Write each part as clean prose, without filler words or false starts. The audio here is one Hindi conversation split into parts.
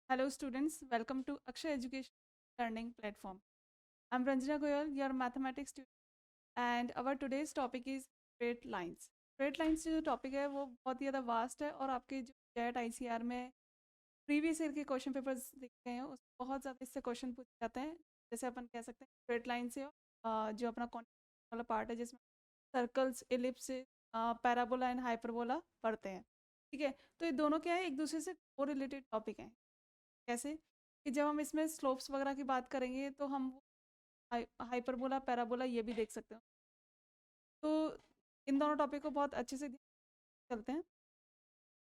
Hello students, welcome to Akshay Education Learning Platform. I'm Ranjana Goyal, your mathematics student and our today's topic is straight lines. Straight lines जो टॉपिक है वो बहुत ही ज़्यादा वास्ट है और आपके जो जेट ICR में प्रीवियस ईयर के क्वेश्चन पेपर्स दिखते हैं उस बहुत ज़्यादा इससे क्वेश्चन पूछे जाते हैं। जैसे अपन कह सकते हैं स्ट्रेट लाइन से जो अपना कॉन्टिनेंट वाला पार्ट है जिसमें circles, ellipse, parabola and hyperbola पढ़ते हैं। ठीक है, तो ये दोनों क्या है, एक दूसरे से को रिलेटेड टॉपिक हैं। कैसे कि जब हम इसमें स्लोप्स वगैरह की बात करेंगे तो हम हाइपरबोला, पैराबोला ये भी देख सकते हैं। तो इन दोनों टॉपिक को बहुत अच्छे से चलते हैं।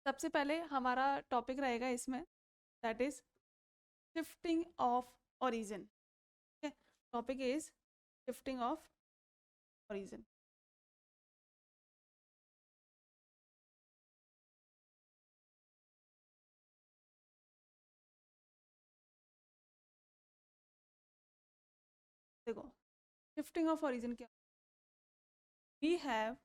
सबसे पहले हमारा टॉपिक रहेगा इसमें, that is shifting of origin. Topic is shifting of origin. देखो, शिफ्टिंग ऑफ ओरिजिन क्या, वी हैव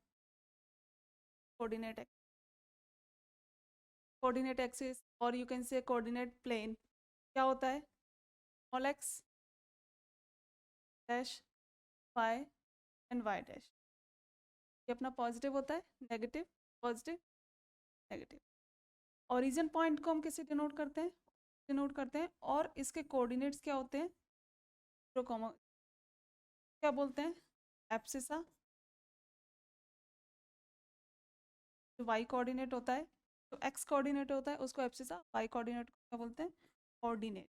कोऑर्डिनेट एक्सिस और you can say coordinate plane. क्या होता है, small X dash Y and Y dash. ये अपना पॉजिटिव होता है, negative, positive, negative. Origin point को हम किसे डिनोट करते हैं और इसके कोऑर्डिनेट्स क्या होते हैं, जीरो कॉमा क्या बोलते हैं, एब्सिसा। जो वाई कोऑर्डिनेट होता है, जो एक्स कोऑर्डिनेट होता है उसको एब्सिसा, वाई कोऑर्डिनेट को क्या बोलते हैं, ऑर्डिनेट।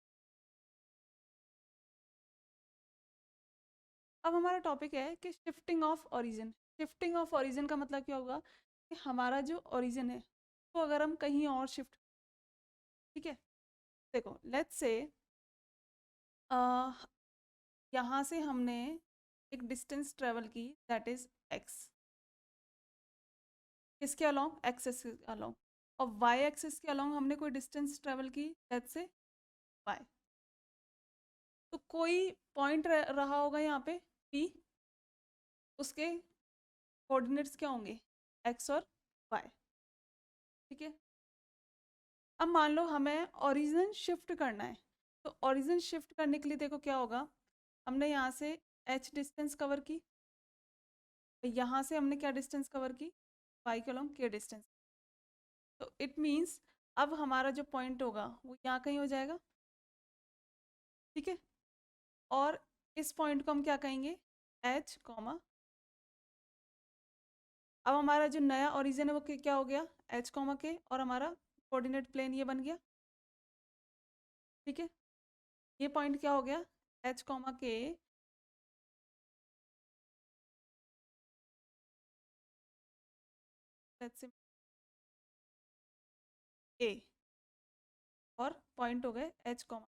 अब हमारा टॉपिक है कि shifting of origin. Shifting of origin का मतलब क्या होगा कि हमारा जो ओरिजिन है तो अगर हम कहीं और शिफ्ट, ठीक है, देखो लेट्स से यहाँ से हमने एक डिस्टेंस ट्रेवल की, दैट इज एक्स, किसके अलोंग, एक्सेस के अलोंग, और वाई एक्सिस के अलोंग हमने कोई डिस्टेंस ट्रेवल की, लेट्स से वाई। तो कोई पॉइंट रहा होगा यहाँ पे पी, उसके कोऑर्डिनेट्स क्या होंगे, एक्स और वाई। ठीक है, अब मान लो हमें ओरिजिन शिफ्ट करना है, तो ओरिजिन शिफ्ट करने के लिए देखो क्या होगा, हमने यहाँ से एच डिस्टेंस कवर की, यहाँ से हमने क्या डिस्टेंस कवर की, वाई के अलोंग के डिस्टेंस। तो इट मीन्स अब हमारा जो पॉइंट होगा वो यहाँ कहीं हो जाएगा। ठीक है, और इस पॉइंट को हम क्या कहेंगे, एच कॉमा, अब हमारा जो नया ओरिजिन है वो क्या हो गया, एच कॉमा के, और हमारा कोऑर्डिनेट प्लेन ये बन गया। ठीक है, ये पॉइंट क्या हो गया, एच कॉमा के, ए, और पॉइंट हो गए एच कॉमा।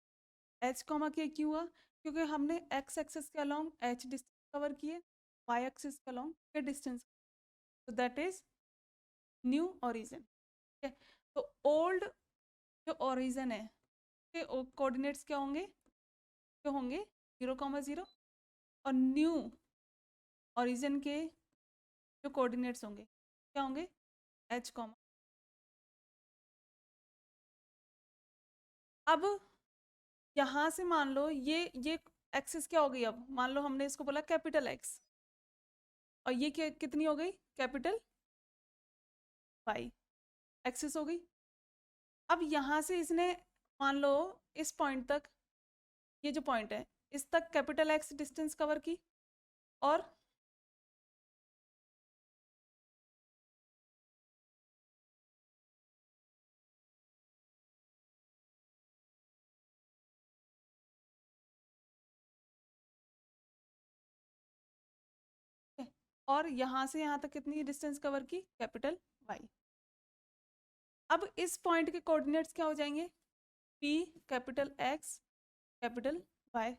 एच कॉमा के क्यों हुआ, क्योंकि हमने एक्स एक्सिस के अलोंग एच डिस्टेंस कवर किए, वाई एक्सिस के अलोंग के डिस्टेंस, तो दैट इज न्यू ओरिजिन। ठीक है, तो ओल्ड जो ओरिजिन है के कोऑर्डिनेट्स क्या होंगे, जो होंगे 0,0, और न्यू ओरिजिन के जो कोऑर्डिनेट्स होंगे क्या होंगे, एच कॉमा। अब यहाँ से मान लो ये एक्सिस क्या हो गई, अब मान लो हमने इसको बोला कैपिटल एक्स, और ये क्या कितनी हो गई, कैपिटल वाई एक्सिस हो गई। अब यहाँ से इसने मान लो इस पॉइंट तक, ये जो पॉइंट है इस तक कैपिटल एक्स डिस्टेंस कवर की, और और यहाँ से यहाँ तक कितनी डिस्टेंस कवर की, कैपिटल वाई। अब इस पॉइंट के कोऑर्डिनेट्स क्या हो जाएंगे, P capital X capital Y,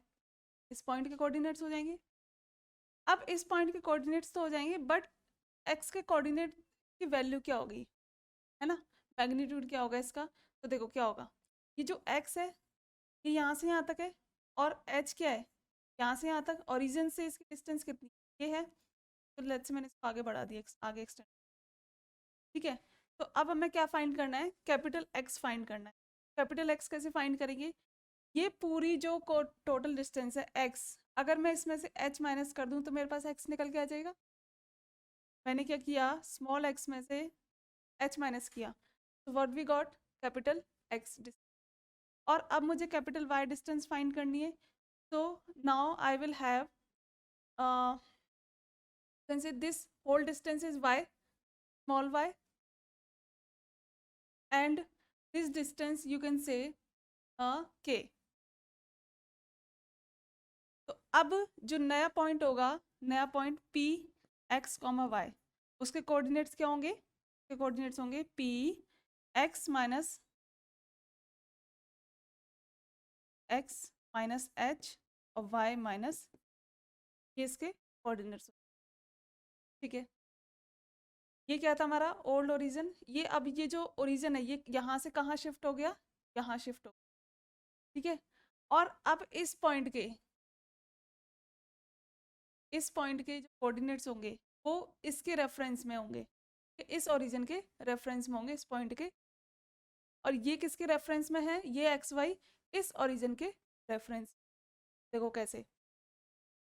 इस पॉइंट के कोऑर्डिनेट्स हो जाएंगे। अब इस पॉइंट के कोऑर्डिनेट्स तो हो जाएंगे, बट एक्स के कोऑर्डिनेट की वैल्यू क्या होगी, है ना, मैग्नीट्यूड क्या होगा इसका। तो देखो क्या होगा, ये जो एक्स है ये यहाँ से यहाँ तक है, और एच क्या है, यहाँ से यहाँ तक, ओरिजिन से इसकी डिस्टेंस कितनी, ये है। तो लेट्स से मैंने इसको आगे बढ़ा दिया, आगे एक्सटेंड। ठीक है, तो अब हमें क्या फाइंड करना है, कैपिटल एक्स फाइंड करना है। कैपिटल एक्स कैसे फाइंड करेंगे? ये पूरी जो टोटल डिस्टेंस है एक्स, अगर मैं इसमें से एच माइनस कर दूं तो मेरे पास एक्स निकल के आ जाएगा। मैंने क्या किया, स्मॉल एक्स में से एच माइनस किया, तो what we got, capital X. और अब मुझे कैपिटल वाई डिस्टेंस फाइंड करनी है, so now I will have can say this whole distance is y, small y, and this distance you can say k। तो अब जो नया पॉइंट होगा, नया point p x comma Y, उसके कोऑर्डिनेट्स क्या होंगे? उसके कोऑर्डिनेट्स होंगे p x माइनस h और y माइनस, ये इसके कोऑर्डिनेट्स। ठीक है, ये क्या था हमारा ओल्ड ओरिजिन। ये अब ये जो ओरिजिन है ये यहाँ से कहाँ शिफ्ट हो गया, यहाँ शिफ्ट हो गया। ठीक है, और अब इस पॉइंट के जो कोऑर्डिनेट्स होंगे वो इसके रेफरेंस में होंगे, इस ओरिजिन के रेफरेंस में होंगे, इस पॉइंट के। और ये किसके रेफरेंस में है, ये एक्स वाई इस ओरिजिन के रेफरेंस। देखो कैसे,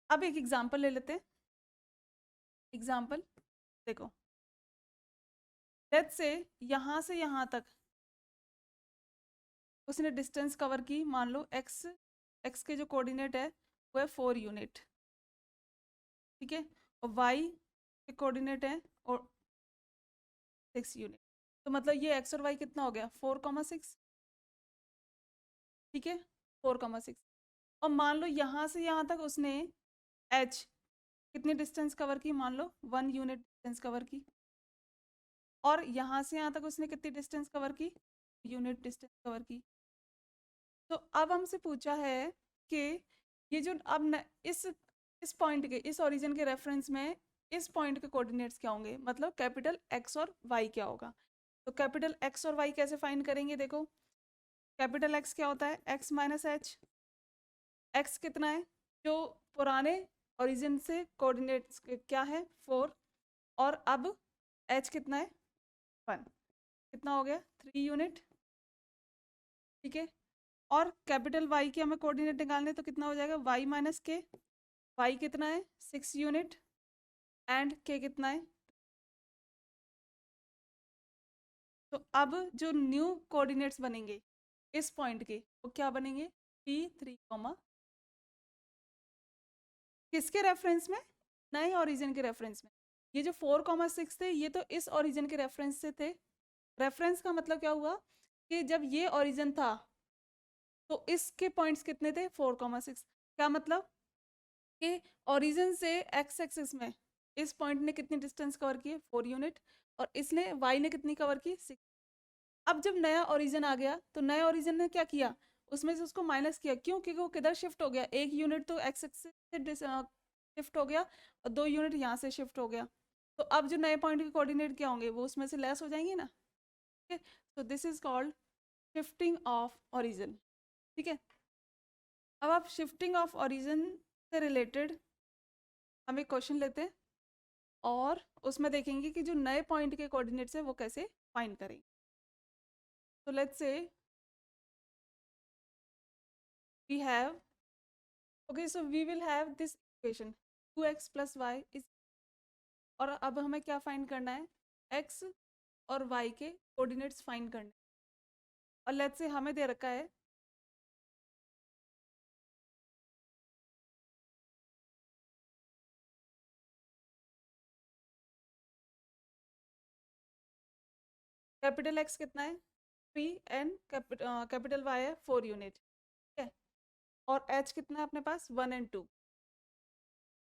अब एक एग्जांपल ले लेते हैं। एग्जांपल देखो, लेट्स से यहाँ से यहाँ तक उसने डिस्टेंस कवर की, मान लो एक्स के जो कोऑर्डिनेट है वो है 4 यूनिट। ठीक है, और वाई के कोऑर्डिनेट है और 6 यूनिट। तो मतलब ये एक्स और वाई कितना हो गया, 4,6। ठीक है, 4,6। और मान लो यहाँ से यहाँ तक उसने एच कितनी डिस्टेंस कवर की, मान लो 1 यूनिट डिस्टेंस कवर की। और यहाँ से यहाँ तक उसने कितनी डिस्टेंस कवर की, यूनिट डिस्टेंस कवर की। तो अब हमसे पूछा है कि ये जो अब इस पॉइंट के, इस ओरिजिन के रेफरेंस में इस पॉइंट के कोऑर्डिनेट्स क्या होंगे, मतलब कैपिटल एक्स और वाई क्या होगा। तो कैपिटल एक्स और वाई कैसे फाइंड करेंगे? देखो, कैपिटल एक्स क्या होता है, एक्स माइनस एच। एक्स कितना है, जो पुराने ओरिजिन से कोऑर्डिनेट्स क्या है, 4। और अब एच कितना है, 1। कितना हो गया, 3 यूनिट। ठीक है, और कैपिटल वाई के हमें कोऑर्डिनेट निकालने, तो कितना हो जाएगा, वाई माइनस के। वाई कितना है, 6 यूनिट, एंड के कितना है। तो अब जो न्यू कोऑर्डिनेट्स बनेंगे इस पॉइंट के, वो क्या बनेंगे, P3 कॉमा किसके रेफरेंस में, नए ओरिजिन के रेफरेंस में। ये जो 4,6 थे ये तो इस ओरिजिन के रेफरेंस से थे। रेफरेंस का मतलब क्या हुआ कि जब ये ओरिजिन था तो इसके पॉइंट्स कितने थे, 4,6। क्या मतलब कि ओरिजिन से एक्स एक्सिस में इस पॉइंट ने कितनी डिस्टेंस कवर की है, 4 यूनिट, और इसने वाई ने कितनी कवर की, 6। अब जब नया ओरिजिन आ गया तो नए ओरिजिन ने क्या किया, उसमें से उसको माइनस किया। क्यों? क्योंकि वो किधर शिफ्ट हो गया, 1 यूनिट तो एक्स एक्सिस से शिफ्ट हो गया और 2 यूनिट यहाँ से शिफ्ट हो गया। तो अब जो नए पॉइंट के कोऑर्डिनेट क्या होंगे, वो उसमें से लेस हो जाएंगे ना। ठीक है, तो this is called shifting of origin. ठीक है, अब आप शिफ्टिंग ऑफ ओरिजिन से रिलेटेड हम एक क्वेश्चन लेते हैं और उसमें देखेंगे कि जो नए पॉइंट के कोऑर्डिनेट्स है वो कैसे फाइंड करेंगे। तो let's say we have, okay, so we will have this equation 2x plus y is, और अब हमें क्या फाइंड करना है, x और y के कोऑर्डिनेट्स फाइंड करने। और लेट्स से हमें दे रखा है कैपिटल x कितना है 3 एंड कैपिटल y है 4 यूनिट। ठीक है, और h कितना है अपने पास 1 एंड 2।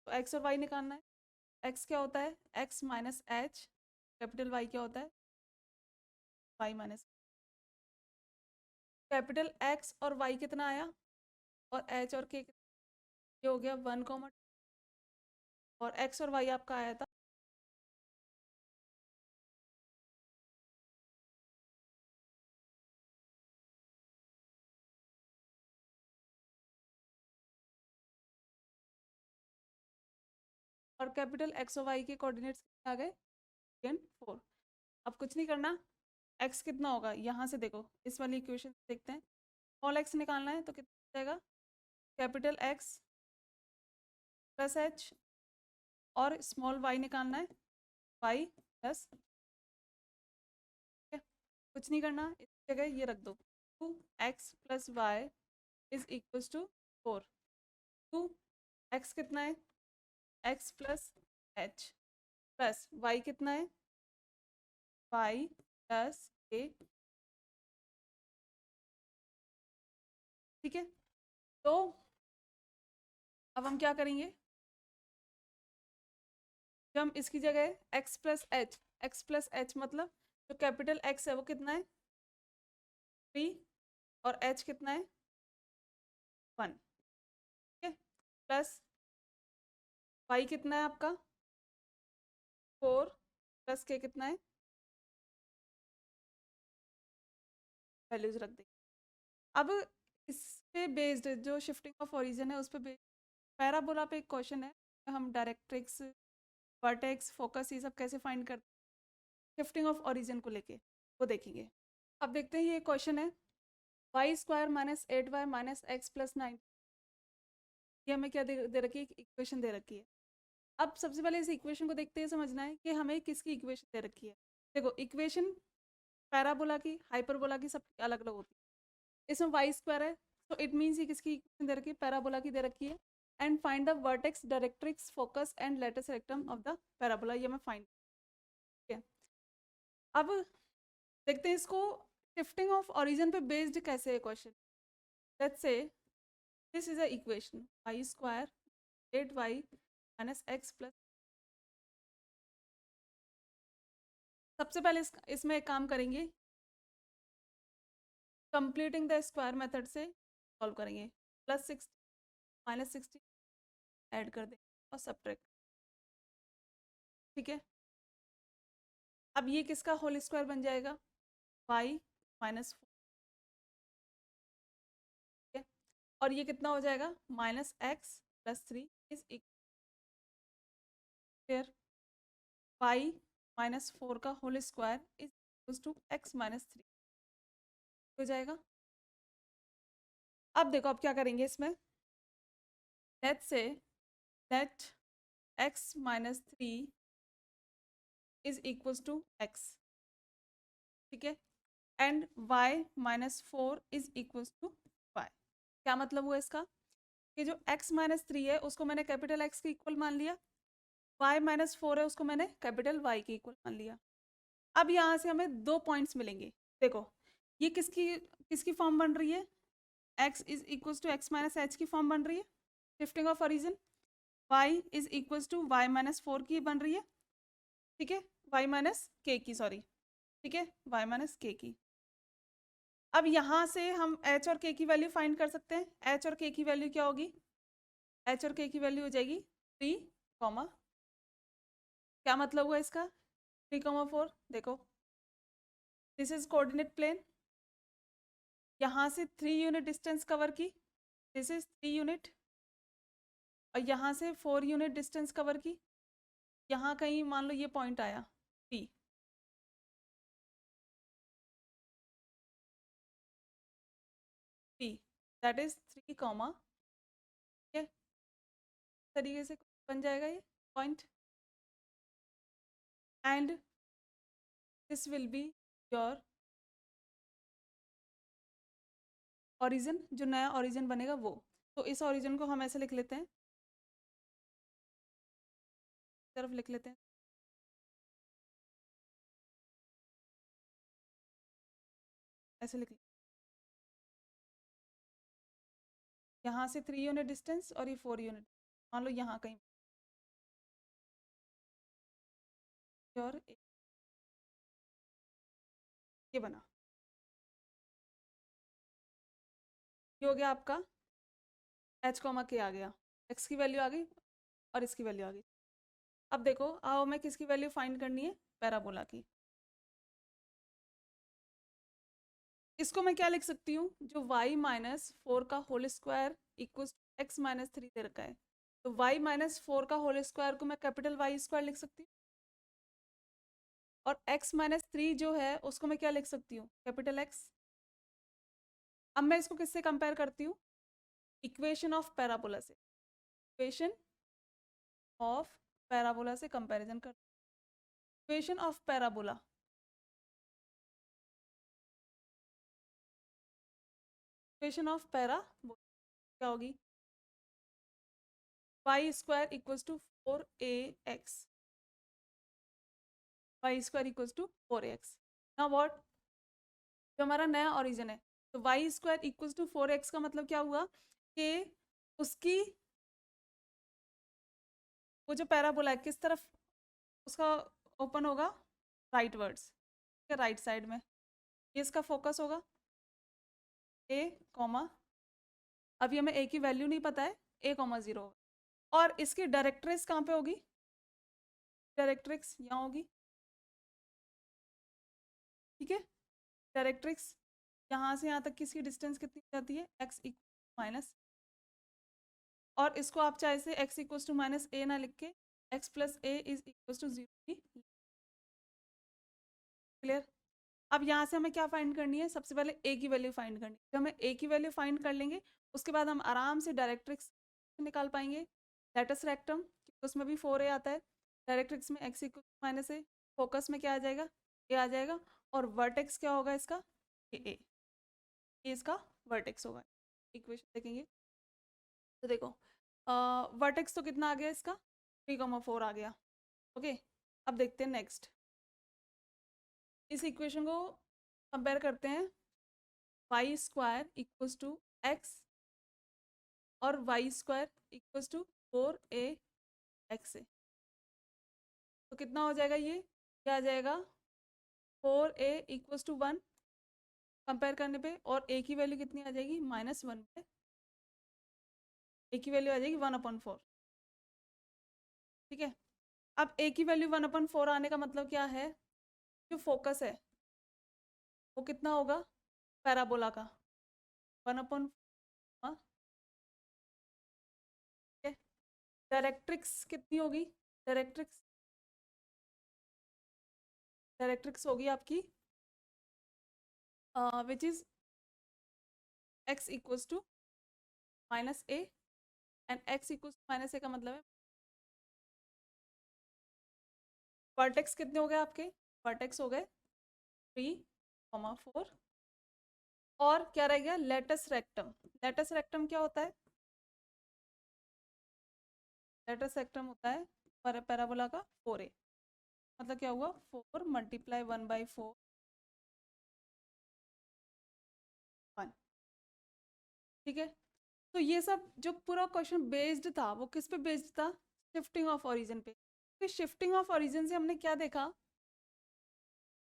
तो x और y निकालना है। x क्या होता है, x minus H, capital y क्या होता है, y माइनस। कैपिटल x और y कितना आया, और h और k ये हो गया 1, और x और y आपका आया था और कैपिटल एक्स और वाई के कोऑर्डिनेट्स आ गए 4। अब कुछ नहीं करना, एक्स कितना होगा, यहाँ से देखो इस वाली इक्वेशन देखते हैं। स्मॉल एक्स निकालना है तो कितना जाएगा, कैपिटल एक्स प्लस एच, और स्मॉल वाई निकालना है, वाई प्लस, कुछ नहीं करना, इस जगह ये रख दो, 2x plus Y is equals to 4। 2x कितना है, x plus H, plus y कितना है, y प्लस a। ठीक है, तो अब हम क्या करेंगे, जब हम इसकी जगह x plus H, x plus H मतलब जो कैपिटल x है वो कितना है 3, और h कितना है 1। ठीक है, प्लस y कितना है आपका 4, प्लस k कितना है, वैल्यूज रख देंगे। अब इस पे बेस्ड जो शिफ्टिंग ऑफ ओरिजिन है उस पे बेस्ड पैराबोला पे एक क्वेश्चन है, हम डायरेक्ट्रिक्स, वर्टेक्स, फोकस ये सब कैसे फाइंड करते हैं शिफ्टिंग ऑफ ओरिजिन को लेके, वो देखेंगे। अब देखते हैं, ये क्वेश्चन है Y square minus 8y minus X plus 9, ये हमें क्या दे रखी है, इक्वेशन दे रखी है। अब सबसे पहले इस इक्वेशन को देखते हैं, समझना है कि हमें किसकी इक्वेशन दे रखी है। देखो इक्वेशन पैराबोला की, हाइपरबोला की सब अलग अलग होती है। इसमें वाई स्क्वायर है तो इट मीन्स ये किसकी इक्वेशन दे रखी है, पैराबोला की दे रखी है। And find the vertex, directrix, focus and latus rectum of the parabola, ये मैं फाइंड किया। अब देखते हैं इसको शिफ्टिंग ऑफ ओरिजिन पे बेस्ड कैसे है question. Let's say this is a equation Y square 8y minus X plus, सबसे पहले इसमें एक काम करेंगे, कंप्लीटिंग द स्क्वायर मेथड से सॉल्व करेंगे। प्लस 6 माइनस 60 ऐड कर दें और सब्ट्रैक्ट। ठीक है, अब ये किसका होल स्क्वायर बन जाएगा, y माइनस 4। ठीक है, और ये कितना हो जाएगा, minus X plus 3 is equal y minus 4 का whole square is equal to x minus 3 हो जाएगा। अब देखो अब क्या करेंगे इसमें, let's say that x minus 3 is equal to x। ठीक है, and y minus 4 is equal to y। क्या मतलब हुआ इसका, कि जो x माइनस 3 है उसको मैंने कैपिटल x के इक्वल मान लिया, y माइनस 4 है उसको मैंने कैपिटल y के इक्वल मान लिया। अब यहाँ से हमें 2 पॉइंट्स मिलेंगे। देखो ये किसकी किसकी फॉर्म बन रही है, x is equal to X minus H की फॉर्म बन रही है shifting of origin, y is equal to Y minus 4 की बन रही है। ठीक है, y माइनस के की, सॉरी, ठीक है, y माइनस के की। अब यहाँ से हम h और k की वैल्यू फाइंड कर सकते हैं। h और k की वैल्यू क्या होगी, h और k की वैल्यू हो जाएगी 3, क्या मतलब हुआ इसका 3,4। देखो दिस इज कोऑर्डिनेट प्लेन, यहाँ से 3 यूनिट डिस्टेंस कवर की, दिस इज 3 यूनिट, और यहाँ से 4 यूनिट डिस्टेंस कवर की, यहाँ कहीं मान लो ये पॉइंट आया P, P दैट इज 3, ठीक है, तरीके से बन जाएगा ये point, and this will be your origin, जो नया ओरिजिन बनेगा वो। तो इस ओरिजिन को हम ऐसे लिख लेते हैं, तरफ लिख लेते हैं, ऐसे लिख लेते हैं। यहाँ से 3 यूनिट डिस्टेंस और ये 4 यूनिट, मान लो यहाँ कहीं और ये बना, ये हो गया आपका h कॉमा के आ गया, x की वैल्यू आ गई और इसकी वैल्यू आ गई। अब देखो आओ हमें किसकी वैल्यू फाइंड करनी है, पैराबोला की। इसको मैं क्या लिख सकती हूँ, जो y माइनस 4 का whole square equal X minus 3 दे रखा है, तो y माइनस 4 का होल स्क्वायर को मैं कैपिटल Y स्क्वायर लिख सकती हूँ। और x-3 जो है उसको मैं क्या लिख सकती हूँ, कैपिटल एक्स। अब मैं इसको किससे कंपेयर करती हूँ, इक्वेशन ऑफ पैराबोला से, इक्वेशन ऑफ पैराबोला से कंपैरिजन कर, equation of parabola, equation of parabola क्या होगी, Y square equals to 4ax, Y square equals to 4ax। Now what, जो हमारा नया ओरिजिन है, तो Y square equals to 4x का मतलब क्या हुआ कि उसकी वो जो पैराबोला है किस तरफ उसका ओपन होगा, राइट वर्ड्स, राइट साइड में, ये इसका फोकस होगा a कॉमा, अभी हमें a की वैल्यू नहीं पता है, a कॉमा 0, और इसकी डायरेक्ट्रिक्स कहाँ पे होगी, डायरेक्ट्रिक्स यहाँ होगी, ठीक है। डायरेक्ट्रिक्स यहाँ से यहाँ तक की इसकी डिस्टेंस कितनी हो जाती है, x इक्वल माइनस, और इसको आप चाहे से x equal to minus A ना लिख के x plus A is equal to 0 भी, क्लियर। अब यहाँ से हमें क्या फाइंड करनी है, सबसे पहले a की वैल्यू फाइंड करनी है, जब हमें a की वैल्यू फाइंड कर लेंगे उसके बाद हम आराम से डायरेक्ट्रिक्स निकाल पाएंगे, लेटस रेक्टम उसमें भी 4a आता है, डायरेक्ट्रिक्स में x इक्वल माइनस ए, फोकस में क्या आ जाएगा, a आ जाएगा, और वर्टेक्स क्या होगा इसका, ए, इसका वर्टेक्स होगा। इक्वेशन देखेंगे तो देखो वर्टेक्स तो कितना आ गया इसका, 3,4 आ गया, ओके। अब देखते हैं नेक्स्ट, इस इक्वेशन को कंपेयर करते हैं, Y square equals to X और Y square equals to 4ax से, तो कितना हो जाएगा, ये क्या आ जाएगा, 4a इक्वल्स टू 1 कंपेयर करने पे, और a की वैल्यू कितनी आ जाएगी, -1 पे, a की वैल्यू आ जाएगी 1/4, ठीक है। अब a की वैल्यू 1/4 आने का मतलब क्या है, जो फोकस है वो कितना होगा, पैराबोला का 1/4, ठीक है। डायरेक्ट्रिक्स कितनी होगी, डायरेक्ट्रिक्स, डायरेक्ट्रिक्स होगी आपकी which is x equals to minus A, and x equals to minus A का मतलब है वर्टेक्स कितने हो गए आपके, वर्टेक्स हो गए 3,4, और क्या रह गया, लेटस रेक्टम, लेटस रेक्टम क्या होता है, लेटस रेक्टम होता है पैराबोला का 4a, मतलब क्या हुआ 4 मल्टीप्लाई 1/4 1, ठीक है। तो ये सब जो पूरा क्वेश्चन बेस्ड था वो किस पे बेस्ड था, शिफ्टिंग ऑफ ओरिजिन पे। फिर शिफ्टिंग ऑफ ओरिजिन से हमने क्या देखा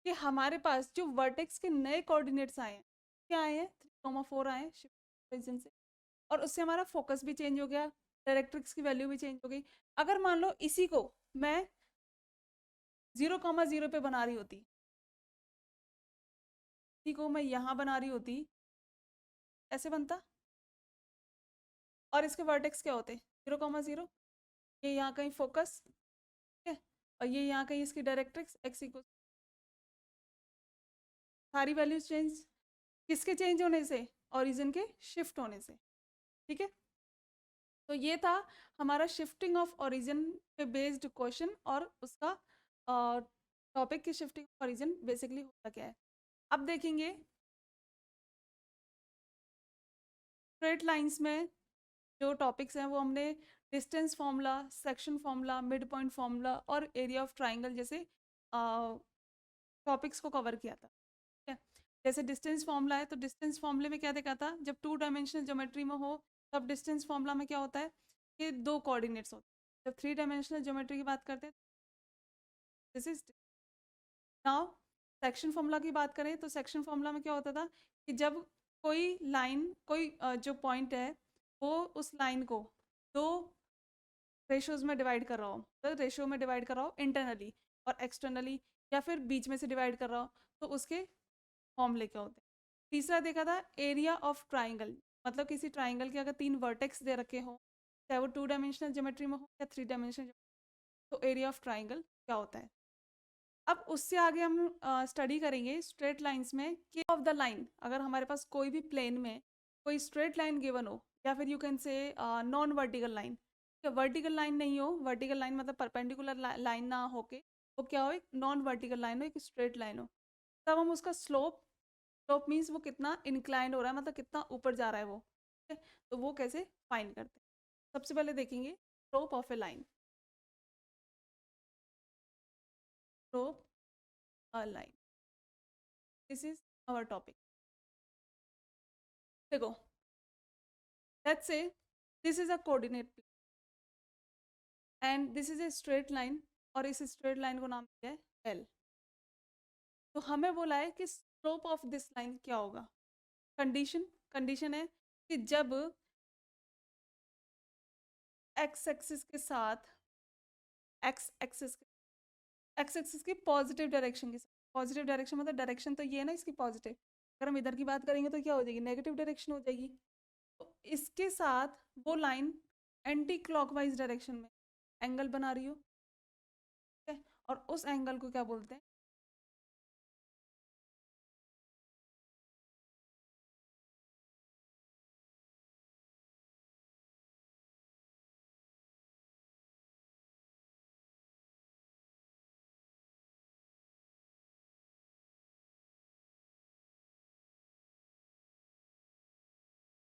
कि हमारे पास जो वर्टेक्स के नए कोऑर्डिनेट्स आए हैं, क्या आए हैं, 3,4 आए हैं शिफ्टिंग ओरिजिन से, और उससे हमारा फोकस भी चेंज हो गया, डायरेक्ट्रिक्स की वैल्यू भी चेंज हो गई। अगर मान लो इसी को मैं 0,0 पे बना रही होती, इसी को मैं यहाँ बना रही होती, ऐसे बनता, और इसके वर्टेक्स क्या होते, 0,0, ये यहाँ कहीं फोकस, ठीक है, और ये यहाँ कहीं इसकी डायरेक्ट्रिक्स x इक्वल, सारी वैल्यूज चेंज, किसके चेंज होने से, ओरिजिन के शिफ्ट होने से, ठीक है। तो ये था हमारा शिफ्टिंग ऑफ ओरिजिन पे बेस्ड क्वेश्चन, और उसका टॉपिक की शिफ्टिंग ऑफ ओरिजिन बेसिकली होता क्या है। अब देखेंगे स्ट्रेट लाइंस में जो टॉपिक्स हैं वो हमने distance formula, section formula, mid point formula और एरिया ऑफ ट्राइंगल जैसे टॉपिक्स को कवर किया था, ठीक है। जैसे डिस्टेंस फार्मूला है, तो डिस्टेंस फार्मूले में क्या देखा था, जब 2 डायमेंशनल ज्योमेट्री में हो तब डिस्टेंस फार्मूला में क्या होता है कि 2 कोऑर्डिनेट्स होते हैं, जब 3 डायमेंशनल ज्योमेट्री की बात करते हैं this is, now section formula की बात करें तो सेक्शन फार्मूला में क्या होता था कि जब कोई लाइन, कोई जो पॉइंट है वो उस लाइन को 2 रेशोज में डिवाइड कर रहा हो, तो रेशो में डिवाइड कर रहा हो इंटरनली और एक्सटर्नली, या फिर बीच में से डिवाइड कर रहा हो, तो उसके फॉर्मूले क्या होते हैं। तीसरा देखा था एरिया ऑफ ट्राइंगल, मतलब किसी ट्राइंगल के अगर 3 वर्टेक्स दे रखे हो, चाहे वो 2 डायमेंशनल ज्योमेट्री में हो या 3 डायमेंशनल, तो एरिया ऑफ ट्राइंगल क्या होता है। अब उससे आगे हम स्टडी करेंगे स्ट्रेट लाइंस में कि ऑफ द लाइन, अगर हमारे पास कोई भी प्लेन में कोई स्ट्रेट लाइन गिवन हो, या फिर यू कैन से non vertical line, vertical line नहीं हो, वर्टिकल लाइन मतलब परपेंडिकुलर लाइन ना होके वो क्या हो, एक नॉन वर्टिकल लाइन हो, एक स्ट्रेट लाइन हो, तब हम उसका स्लोप, स्लोप मीन्स वो कितना इंक्लाइंड हो रहा है, मतलब कितना ऊपर जा रहा है वो, ठीक है? तो वो कैसे फाइंड करते हैं, सबसे पहले देखेंगे slope of a line, slope a line, this is our topic. देखो, let's say this is a coordinate and this is a straight line, और इस स्ट्रेट लाइन को नाम दिया है एल। तो हमें बोला है कि स्लोप ऑफ दिस लाइन क्या होगा। कंडीशन, कंडीशन है कि जब एक्स एक्सिस के साथ, एक्स एक्सिस, एक्स एक्सिस की पॉजिटिव डायरेक्शन के साथ, पॉजिटिव डायरेक्शन मतलब डायरेक्शन तो ये है ना इसकी पॉजिटिव, अगर हम इधर की बात करेंगे तो क्या हो जाएगी, नेगेटिव डायरेक्शन हो जाएगी। तो इसके साथ वो लाइन एंटी क्लॉकवाइज डायरेक्शन में एंगल बना रही हो, ठीक है? और उस एंगल को क्या बोलते हैं,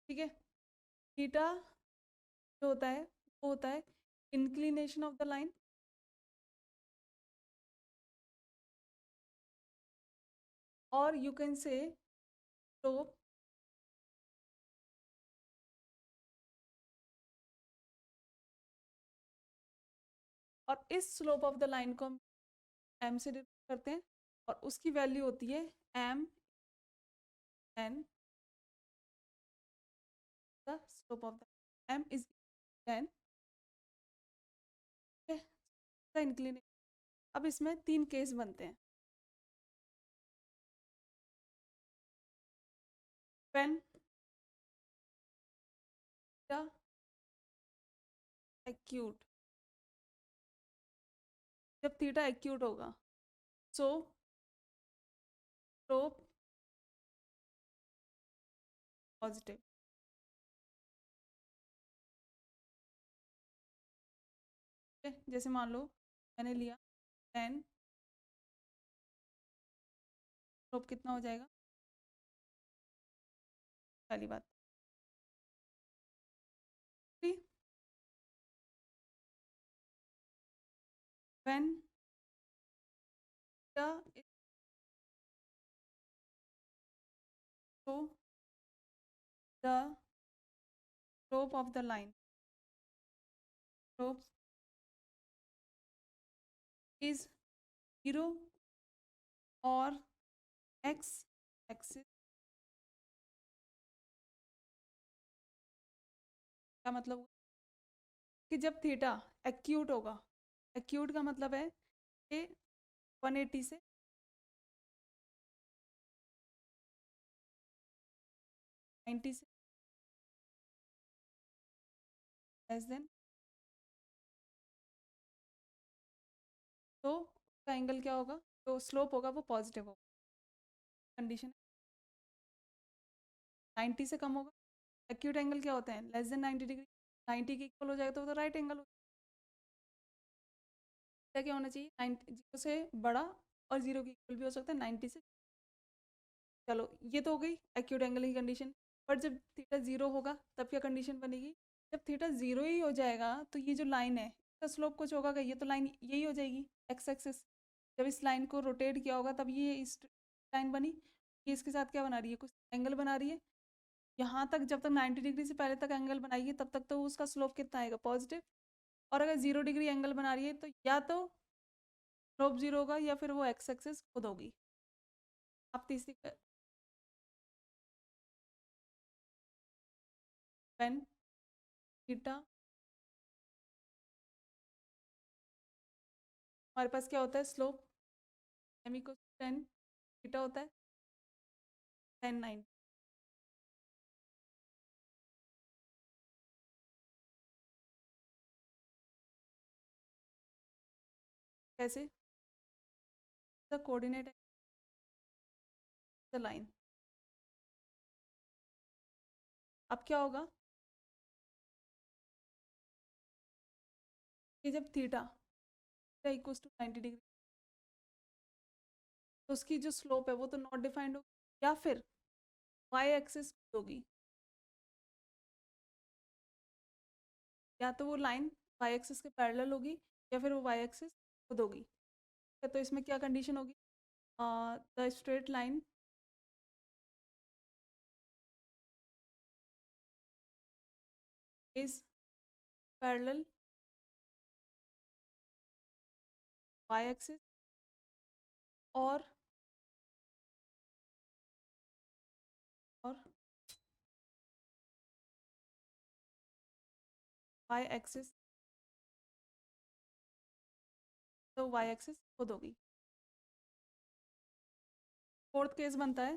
ठीक है? थीटा जो होता है वो होता है इंक्लिनेशन ऑफ द लाइन, और यू कैन से स्लोप, और इस स्लोप ऑफ द लाइन को हम एम से डिनोट करते हैं, और उसकी वैल्यू होती है m n, the slope of the m is n, inclination. अब इसमें तीन केस बनते हैं, व्हेन थीटा एक्यूट, जब थीटा एक्यूट होगा, सो स्लोप पॉजिटिव, ठीक है? जैसे मान लो मैंने लिया टेन, स्लोप कितना हो जाएगा, पहली बात, व्हेन थीटा इज तो the slope of the line, slope is zero, और एक्स एक्सिस, का मतलब हुआ कि जब थीटा एक्यूट होगा, एक्यूट का मतलब है कि 180 से 90 से लेस देन, तो उसका एंगल क्या होगा, तो स्लोप होगा वो पॉजिटिव होगा। कंडीशन 90 से कम होगा, एक्यूट एंगल क्या होते हैं, लेस देन 90 डिग्री, 90 के इक्वल हो जाएगा तो राइट एंगल हो जाएगा। क्या होना चाहिए, 90 जीरो से बड़ा, और जीरो के इक्वल भी हो सकता है 90 से। चलो ये तो हो गई एक्यूट एंगल की कंडीशन, पर जब थीटा जीरो होगा तब क्या कंडीशन बनेगी, जब थीटा जीरो ही हो जाएगा तो ये जो लाइन है इसका स्लोप कुछ होगा क्या, ये तो लाइन यही हो जाएगी एक्स एक्सिस, जब इस लाइन को रोटेट किया होगा तब ये इस लाइन बनी, ये इसके साथ क्या बना रही है, कुछ एंगल बना रही है, यहाँ तक जब तक 90 डिग्री से पहले तक एंगल बनाएगी तब तक तो उसका स्लोप कितना आएगा, पॉजिटिव। और अगर 0 डिग्री एंगल बना रही है तो या तो स्लोप जीरो होगा या फिर वो एक्स एक्सिस खुद होगी। आप तीसरी, पेन, थीटा, हमारे पास क्या होता है स्लोप, एम इक्वल 10, थीटा होता है 10 9, कैसे, द कोऑर्डिनेट द लाइन। अब क्या होगा कि जब थीटा इक्वल्स टू 90 डिग्री तो उसकी जो स्लोप है वो तो नॉट डिफाइंड होगी, या फिर वाई एक्सिस होगी, या तो वो लाइन वाई एक्सिस के पैरेलल होगी या फिर वो वाई एक्सिस खुद होगी। तो इसमें क्या कंडीशन होगी, the straight line is parallel y axis और और वाई एक्सिस, तो वाई एक्सिस खुद होगी। फोर्थ केस बनता है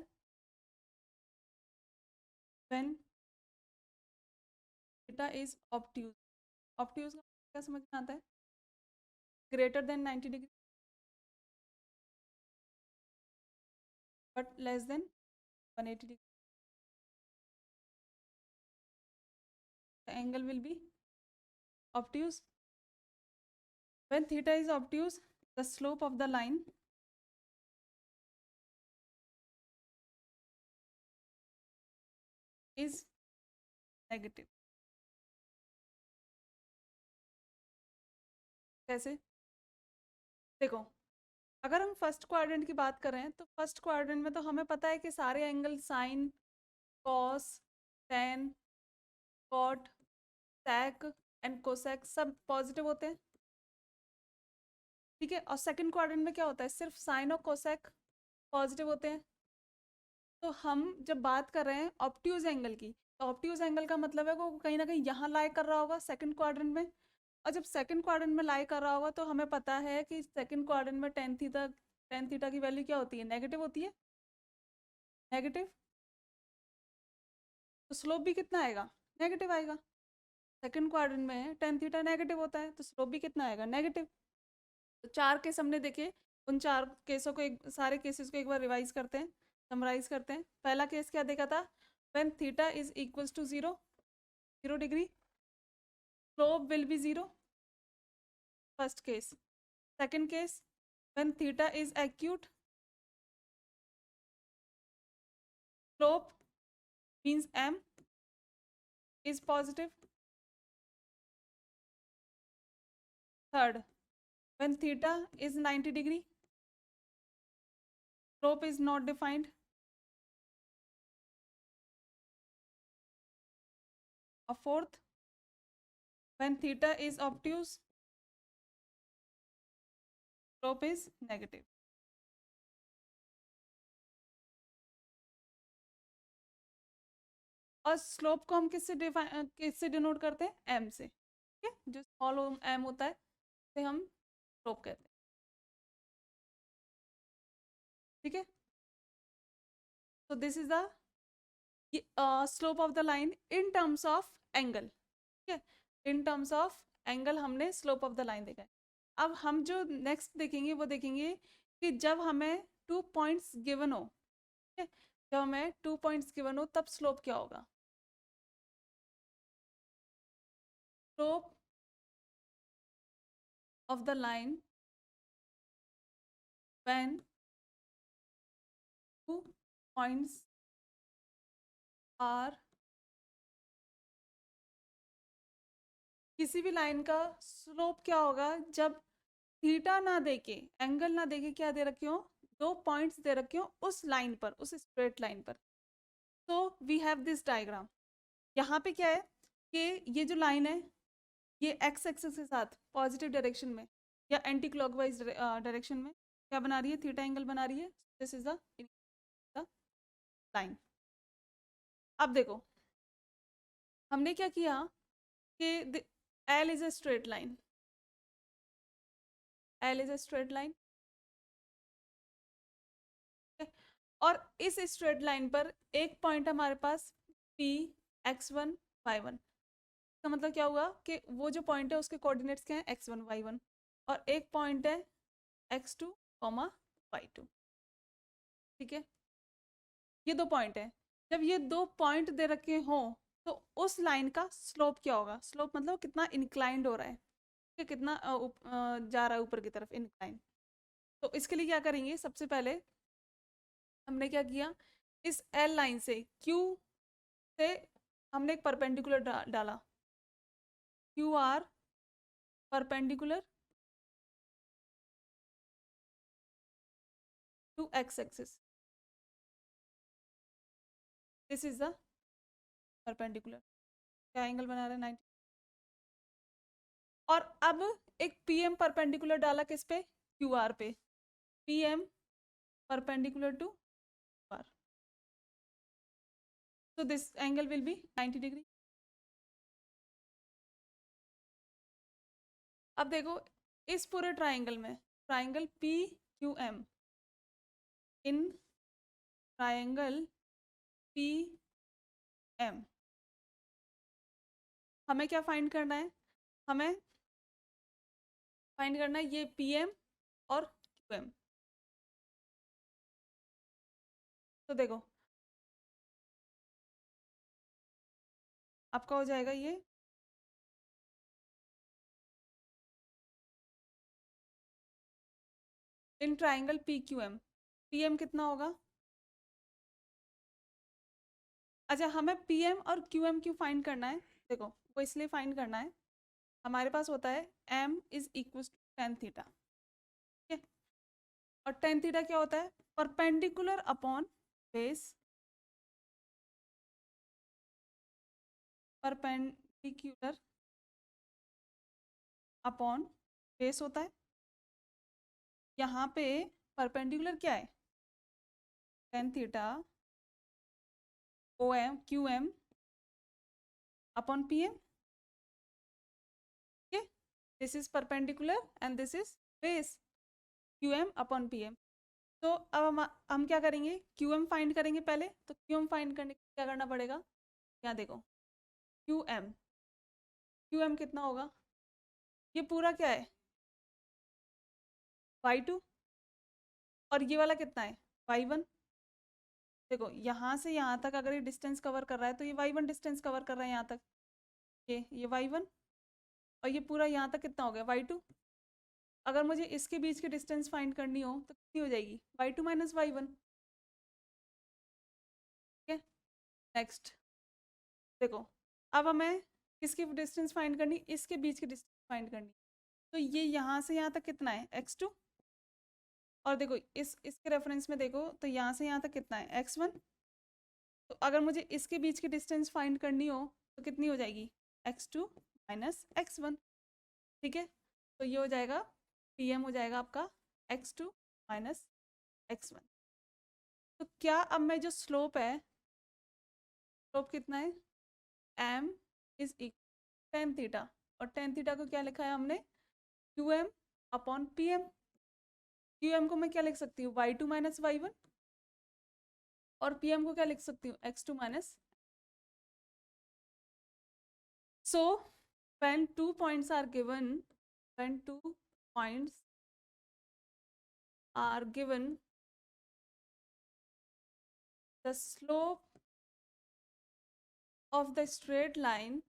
when theta is obtuse. Obtuse का क्या समझ में आता है, greater than 90 degree but less than 180 degree, the angle will be obtuse. When theta is obtuse, the slope of the line is negative. कैसे, देखो अगर हम फर्स्ट क्वाड्रेंट की बात करें तो फर्स्ट क्वाड्रेंट में तो हमें पता है कि सारे angle sine, cos, tan, cot, sec and cosec सब पॉजिटिव होते हैं, ठीक है। और सेकंड क्वाड्रेंट में क्या होता है, सिर्फ साइन और कोसेक पॉजिटिव होते हैं। तो हम जब बात कर रहे हैं ऑब्ट्यूज एंगल की, तो ऑब्ट्यूज एंगल का मतलब है वो कहीं ना कहीं यहाँ लाई कर रहा होगा सेकंड क्वाड्रेंट में। और जब सेकंड क्वाड्रेंट में लाई कर रहा होगा तो हमें पता है कि सेकंड क्वाड्रेंट में टेन थीटा की वैल्यू क्या होती है, नेगेटिव होती है, नेगेटिव। तो स्लोप भी कितना आएगा, नेगेटिव आएगा। सेकंड क्वाड्रेंट में टेन थीटा नेगेटिव होता है तो स्लोप भी कितना आएगा, नेगेटिव। तो चार केस हमने देखे, उन चार केसों को सारे केसेस को एक बार रिवाइज करते हैं, समराइज करते हैं। पहला केस क्या देखा था, when theta is equals to 0 degree slope will be 0, first case. Second case, when theta is acute, slope means m is positive. Third, when theta is 90 degree, slope is not defined. A fourth, when theta is obtuse, slope is negative. और स्लोप को हम किससे डिनोट करते हैं, एम से, ठीक है। जो स्मॉल एम होता है उसे हम स्लोप कहते हैं, ठीक है। so this is the slope of the line in terms of angle, ठीक है। इन टर्म्स ऑफ एंगल हमने स्लोप ऑफ द लाइन देखा है। अब हम जो नेक्स्ट देखेंगे वो देखेंगे कि जब हमें 2 पॉइंट्स गिवन हो, ठीक है, जब हमें 2 पॉइंट्स गिवन हो तब स्लोप क्या होगा। Slope of the line when 2 points are, किसी भी लाइन का स्लोप क्या होगा जब थीटा ना देके, एंगल ना देके, क्या दे रखे हो, 2 पॉइंट्स दे रखे हो उस लाइन पर, उस स्ट्रेट लाइन पर। तो वी हैव दिस डायग्राम। यहाँ पे क्या है कि ये जो लाइन है ये एक्स एक्सिस के साथ पॉजिटिव डायरेक्शन में या एंटी क्लॉकवाइज डायरेक्शन में क्या बना रही है, थीटा एंगल बना रही है। This is the line. अब देखो हमने क्या किया कि L is a straight line, L is a straight line, और इस स्ट्रेट लाइन पर एक पॉइंट हमारे पास पी x1 y1। इसका मतलब क्या हुआ कि वो जो पॉइंट है उसके कोऑर्डिनेट्स क्या है, x1 y1, और एक पॉइंट है x2 कॉमा y2। ठीक है, ये 2 पॉइंट है। जब ये 2 पॉइंट दे रखे हो तो उस लाइन का स्लोप क्या होगा? स्लोप मतलब कितना इंक्लाइंड हो रहा है, कि कितना जा रहा है ऊपर की तरफ, इंक्लाइन। तो इसके लिए क्या करेंगे, सबसे पहले हमने क्या किया, इस एल लाइन से क्यू से हमने एक परपेंडिकुलर डाला, q r perpendicular to x axis, this is the perpendicular. क्या एंगल बना रहा है? 90। और अब एक पीएम परपेंडिकुलर डाला किस पे? क्यू आर पे। P m perpendicular to q r, so this angle will be 90 degree। अब देखो इस पूरे ट्राइंगल में, triangle p q m, in triangle p m हमें क्या फाइंड करना है? हमें फाइंड करना है ये पी एम और क्यू एम। तो देखो आपका हो जाएगा ये in triangle p q m, p m कितना होगा? अच्छा, हमें पी एम और क्यू एम क्यों फाइंड करना है? देखो वो इसलिए फाइंड करना है, हमारे पास होता है m is equal to tan theta. ठीक है, और टेन थीटा क्या होता है? Perpendicular upon base, perpendicular upon base होता है। यहाँ पे परपेंडिकुलर क्या है? Tan theta o m q m upon p m. ठीक है, this is perpendicular and this is base, q m upon p m. तो अब हम क्या करेंगे, क्यू एम फाइंड करेंगे पहले। तो क्यू एम फाइंड करने के लिए क्या करना पड़ेगा? यहाँ देखो क्यू एम, क्यू एम कितना होगा? ये पूरा क्या है? y2। और ये वाला कितना है? y1। देखो यहाँ से यहाँ तक अगर ये डिस्टेंस कवर कर रहा है तो ये y1 डिस्टेंस कवर कर रहा है यहाँ तक, ये y1। और ये पूरा यहाँ तक कितना हो गया? y2। अगर मुझे इसके बीच की डिस्टेंस फाइंड करनी हो तो कितनी हो जाएगी? y2 minus y1। ठीक है, नेक्स्ट देखो, अब हमें किसकी डिस्टेंस फाइंड करनी? इसके बीच की डिस्टेंस फाइंड करनी। तो ये यहाँ से यहाँ तक कितना है? x2। और देखो इसके रेफरेंस में देखो तो यहाँ से यहाँ तक कितना है? x1। तो अगर मुझे इसके बीच की डिस्टेंस फाइंड करनी हो तो कितनी हो जाएगी? x2 minus x1। ठीक है, तो ये हो जाएगा pm हो जाएगा आपका x2 माइनस x1। तो क्या अब मैं जो स्लोप है, स्लोप कितना है? m is equal tan theta, और टेन थीटा को क्या लिखा है हमने? Q m upon p m. Q m को मैं क्या लिख सकती हूँ? y2 minus y1। और पी एम को क्या लिख सकती हूँ? x2 minus. So when 2 points are given, when 2 points are given, the slope of the straight line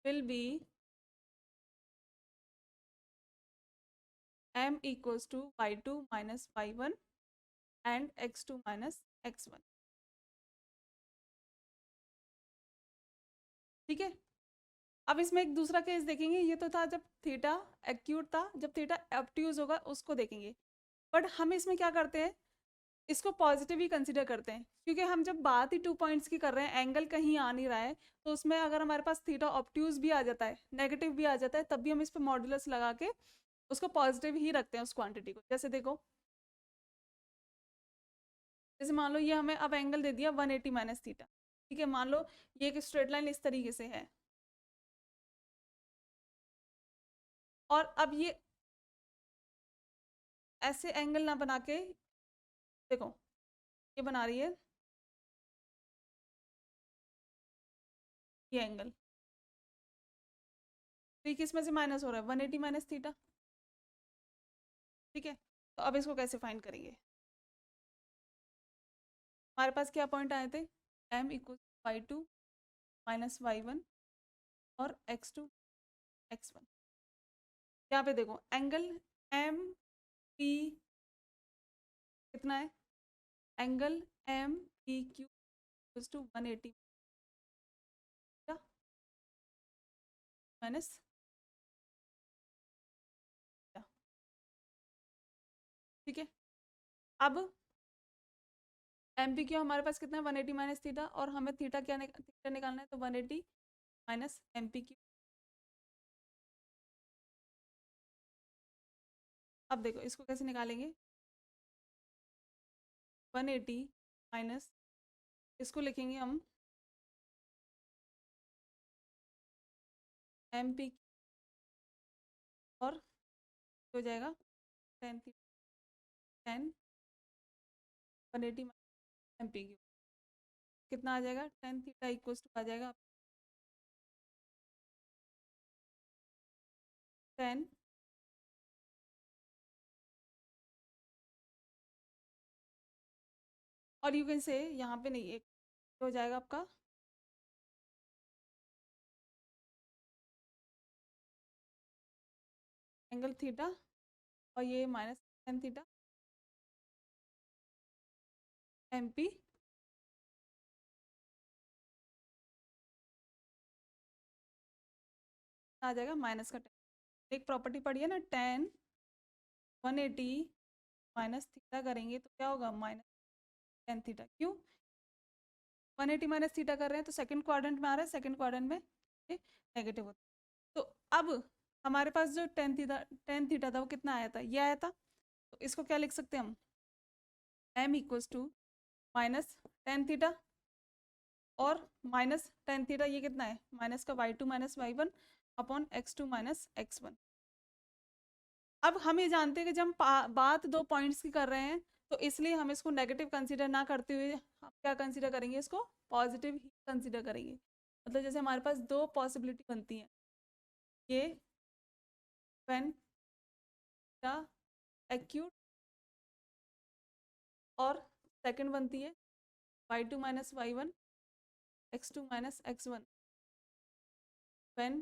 will be m equals to y2 minus y1 and x2 minus x1। ठीक है, अब इसमें एक दूसरा केस देखेंगे। ये तो था जब थीटा एक्यूट था, जब थीटा ऑब्ट्यूज होगा उसको देखेंगे। बट हम इसमें क्या करते हैं, इसको पॉजिटिव ही कंसिडर करते हैं, क्योंकि हम जब बात ही 2 पॉइंट्स की कर रहे हैं, एंगल कहीं आ नहीं रहा है, तो उसमें अगर हमारे पास थीटा ऑब्ट्यूज भी आ जाता है, नेगेटिव भी आ जाता है, तब भी हम इस पर मॉडुलस लगा के उसको पॉजिटिव ही रखते हैं उस क्वांटिटी को। जैसे देखो, जैसे मान लो ये हमें अब एंगल दे दिया 180 माइनस थीटा। ठीक है, मान लो ये एक स्ट्रेट लाइन इस तरीके से है, और अब ये ऐसे एंगल ना बना के, देखो ये बना रही है ये एंगल, तो ये किस में से माइनस हो रहा है, 180 माइनस थीटा। ठीक है, तो अब इसको कैसे फाइंड करेंगे? हमारे पास क्या पॉइंट आए थे, m equal y2 minus y1 और x2 x1। यहाँ पे देखो एंगल एम पी कितना है, angle m p q equal to 180 minus, ठीक है। अब एम पी क्यू हमारे पास कितना है, 180 माइनस थीटा, और हमें थीटा क्या थीटा निकालना है, तो 180 माइनस एम पी क्यू। अब देखो इसको कैसे निकालेंगे, 180 माइनस, इसको लिखेंगे हम एम पी और हो जाएगा 10 10 180 एम पी क्यू, कितना आ जाएगा, 10 थीटा इक्वल्स टू आ जाएगा 10 और यू कैन से यहाँ पे नहीं, एक हो जाएगा आपका एंगल थीटा और ये माइनस 10 थीटा एम पी आ जाएगा माइनस का 10। एक प्रॉपर्टी पड़ी है ना, 10 180 माइनस थीटा करेंगे तो क्या होगा, माइनस 10 थीटा। क्यों 180 माइनस थीटा कर रहे हैं, तो सेकंड क्वाड्रेंट में आ रहा है, सेकंड क्वाड्रेंट में ये नेगेटिव होता है। तो अब हमारे पास जो 10 थीटा था वो कितना आया था, ये आया था। तो इसको क्या लिख सकते हैं हम, m equals to minus 10 theta और माइनस 10 थीटा, ये कितना है, माइनस का y2 minus y1 upon x2 minus x1। अब हम ये जानते हैं कि जब हम बात दो पॉइंट्स की कर रहे हैं, तो इसलिए हम इसको नेगेटिव कंसीडर ना करते हुए हम क्या कंसीडर करेंगे, इसको पॉजिटिव ही कंसीडर करेंगे। मतलब जैसे हमारे पास दो पॉसिबिलिटी बनती हैं, ये व्हेन द एक्यूट, और सेकंड बनती है y2 minus y1 x2 minus x1 when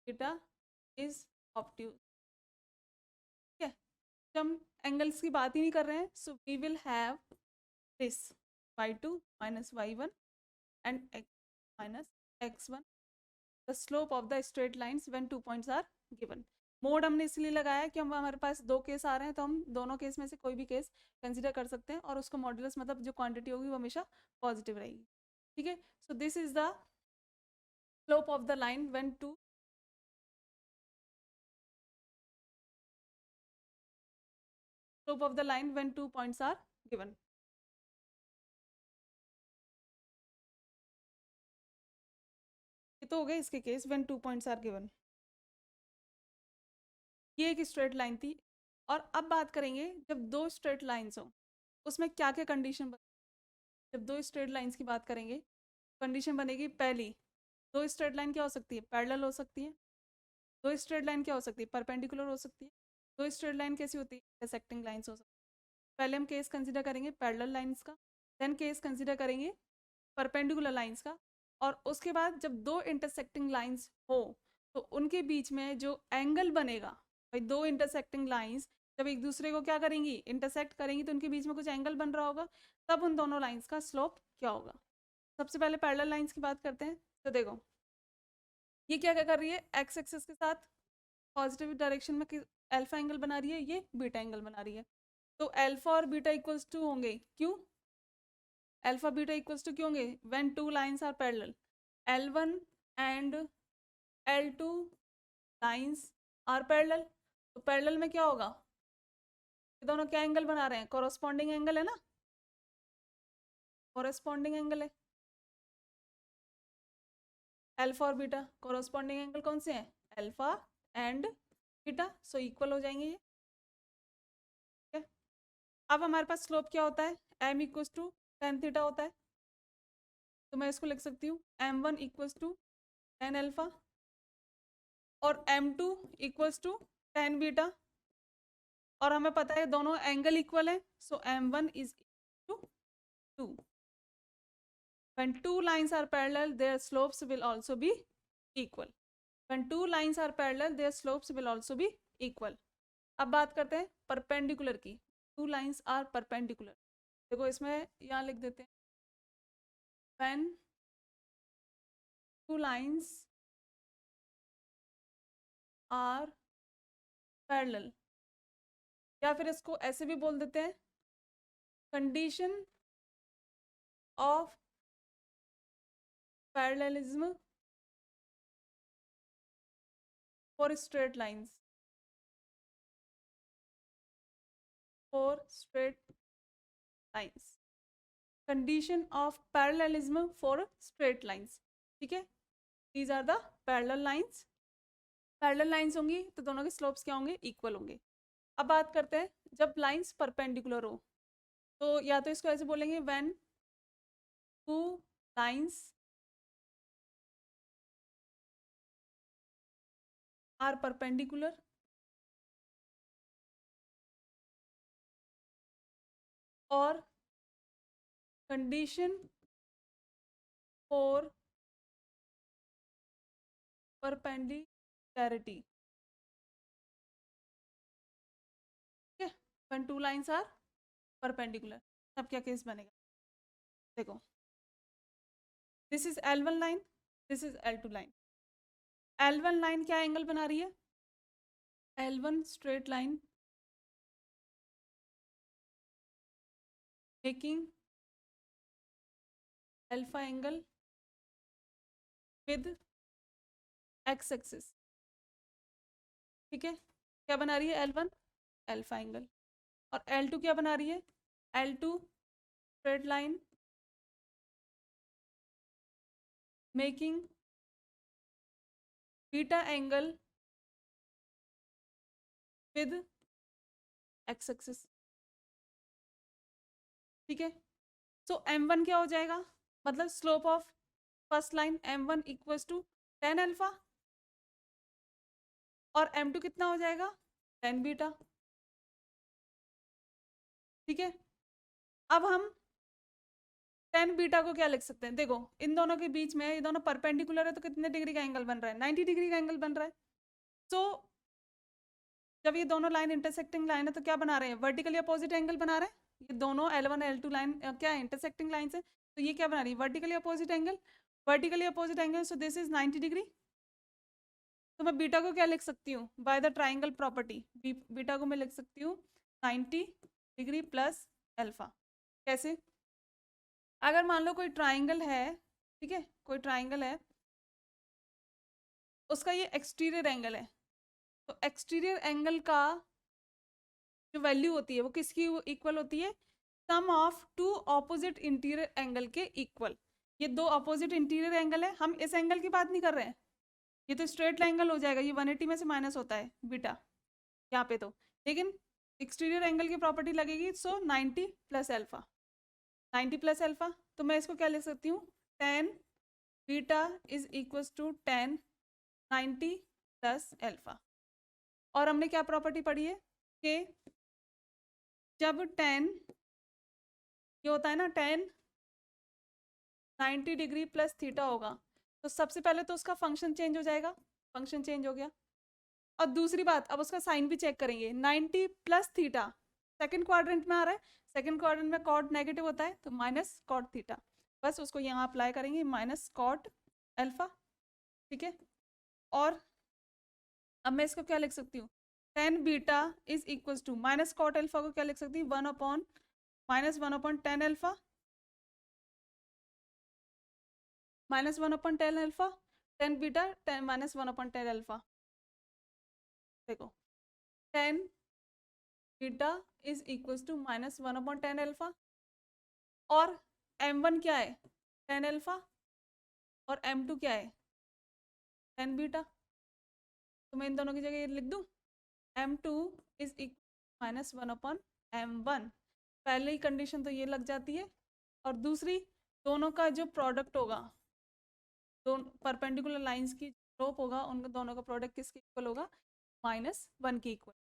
theta is obtuse. ठीक है, जब हम एंगल्स की बात ही नहीं कर रहे हैं, so we will have this y2 minus y1 and x minus x1, the slope of the straight lines when 2 points are given। Mode हमने इसलिए लगाया कि हम हमारे पास दो केस आ रहे हैं, तो हम दोनों केस में से कोई भी केस कंसीडर कर सकते हैं, और उसको मॉडुलस मतलब जो क्वांटिटी होगी वो हमेशा पॉजिटिव रहेगी। ठीक है, so this is the slope of the line when two slope of the line when 2 points are given. ये तो हो गए इसके case when 2 points are given. ये एक स्ट्रेट लाइन थी, और अब बात करेंगे जब दो स्ट्रेट लाइंस हो उसमें क्या क्या कंडीशन जब दो स्ट्रेट लाइंस की बात करेंगे, कंडीशन बनेगी पहली, दो स्ट्रेट लाइन क्या हो सकती है, पैरेलल हो सकती है। दो स्ट्रेट लाइन क्या हो सकती है, परपेंडिकुलर हो सकती है। दो स्ट्रेट लाइन कैसी होती है, इंटरसेक्टिंग लाइंस हो सकती है। पहले हम केस कंसीडर करेंगे पैरेलल लाइंस का, देन केस कंसीडर करेंगे परपेंडिकुलर लाइंस का, और उसके बाद जब दो इंटरसेक्टिंग लाइंस हो तो उनके बीच में जो एंगल बनेगा, भाई दो इंटरसेक्टिंग लाइंस जब एक दूसरे को क्या करेंगी, इंटरसेक्ट करेंगी, तो उनके बीच में कुछ एंगल बन रहा होगा, तब उन दोनों लाइंस का स्लोप क्या होगा। सबसे पहले पैरेलल लाइंस की बात करते हैं। तो देखो ये क्या क्या कर रही है, एक्स एक्सिस के साथ पॉजिटिव डायरेक्शन में अल्फा एंगल बना रही है, ये बीटा एंगल बना रही है। तो अल्फा और बीटा इक्वल्स टू होंगे, क्यों अल्फा बीटा इक्वल्स टू क्यों होंगे, when two lines are parallel, L1 and L2 lines are parallel. तो पैरेलल में क्या होगा, ये दोनों क्या एंगल बना रहे हैं, कॉरस्पॉन्डिंग एंगल है ना, कॉरस्पॉन्डिंग एंगल है। अल्फा और बीटा कॉरस्पॉन्डिंग एंगल कौन से हैं, alpha and beta, so equal हो जाएंगे ये। ठीक है, अब हमारे पास स्लोप क्या होता है, m equals to tan theta होता है। तो मैं इसको लिख सकती हूँ m1 equals to tan alpha और m2 equals to tan beta, और हमें पता है दोनों एंगल इक्वल है, so m1 is two 2. When two lines are parallel, their slopes will also be equal. When two lines are parallel, their slopes will also be equal. अब बात करते हैं परपेंडिकुलर की. Two lines are perpendicular. देखो इसमें यहाँ लिख देते हैं, when two lines are parallel, या फिर इसको ऐसे भी बोल देते हैं, condition of parallelism for straight lines. For straight lines. Condition of parallelism for straight lines. ठीक है, these are the parallel lines. Parallel lines होंगी तो दोनों के स्लोप्स क्या होंगे, इक्वल होंगे. अब बात करते हैं जब लाइंस परपेंडिकुलर हो, तो या तो इसको ऐसे बोलेंगे, when two lines are perpendicular और कंडीशन फॉर परपेंडिकुलरिटी. ठीक है, when two lines are perpendicular, तब क्या केस बनेगा. देखो, this is L1 line, this is L2 line. L1 line क्या एंगल बना रही है, L1 straight line making alpha angle with x axis. ठीक है, क्या बना रही है, L1 अल्फा एंगल, और L2 क्या बना रही है, L2 straight line making beta angle with x axis. ठीक है, सो m1 क्या हो जाएगा, मतलब slope of first line m1 equals to tan alpha, और m2 कितना हो जाएगा, tan बीटा. ठीक है, अब हम tan बीटा को क्या लिख सकते हैं, देखो इन दोनों के बीच में, ये दोनों परपेंडिकुलर है तो कितने डिग्री का एंगल बन रहा है, 90 डिग्री का एंगल बन रहा है. सो जब ये दोनों लाइन इंटरसेक्टिंग लाइन है तो क्या बना रहे हैं, वर्टिकली अपोजिट एंगल बना रहे हैं. ये दोनों L1 L2 लाइन क्या है, इंटरसेक्टिंग लाइन है, तो ये क्या बना रही है, vertically opposite angle. Vertically opposite angle, so this is 90 degree. तो मैं बीटा को क्या लिख सकती हूँ, by the triangle property, beta को मैं लिख सकती हूँ 90 डिग्री प्लस अल्फा. कैसे, अगर मान लो कोई ट्राइंगल है, ठीक है, कोई ट्राइंगल है, उसका ये एक्सटीरियर एंगल है, तो एक्सटीरियर एंगल का जो वैल्यू होती है वो किसकी इक्वल होती है, sum of two opposite interior angle के इक्वल. ये दो ऑपोजिट इंटीरियर एंगल है, हम इस एंगल की बात नहीं कर रहे हैं, ये तो स्ट्रेट एंगल हो जाएगा, ये 180 में से माइनस होता है बीटा यहाँ पे, तो लेकिन एक्सटीरियर एंगल की प्रॉपर्टी लगेगी, so 90 plus alpha, 90 plus alpha. तो मैं इसको क्या लिख सकती हूँ, tan beta is equals to tan 90 plus alpha. और हमने क्या प्रॉपर्टी पढ़ी है कि जब tan ये होता है ना, tan 90 डिग्री प्लस थीटा होगा, तो सबसे पहले तो उसका फंक्शन चेंज हो जाएगा, फंक्शन चेंज हो गया. और दूसरी बात, अब उसका साइन भी चेक करेंगे, 90 प्लस थीटा सेकंड क्वाड्रेंट में आ रहा है, सेकंड क्वाड्रेंट में कॉट नेगेटिव होता है, तो माइनस कॉट थीटा, बस उसको यहाँ अप्लाई करेंगे, माइनस कॉट अल्फा. ठीक है, और अब मैं इसको क्या लिख सकती हूँ, tan beta is equals to minus cot alpha को क्या लिख सकती हूँ, 1 upon minus 1 upon tan alpha, minus 1 upon tan alpha, tan beta minus 1 upon tan alpha. देखो tan beta is equals to minus 1 upon tan alpha, और m1 क्या है, tan अल्फा, और m2 क्या है, tan बीटा. तो मैं इन दोनों की जगह लिख दूँ, m2 is equal minus 1 upon m1. पहली कंडीशन तो ये लग जाती है, और दूसरी दोनों का जो प्रोडक्ट होगा, दोनों परपेंडिकुलर लाइंस की स्लोप होगा उन दोनों का प्रोडक्ट किसके इक्वल होगा, -1 के इक्वल।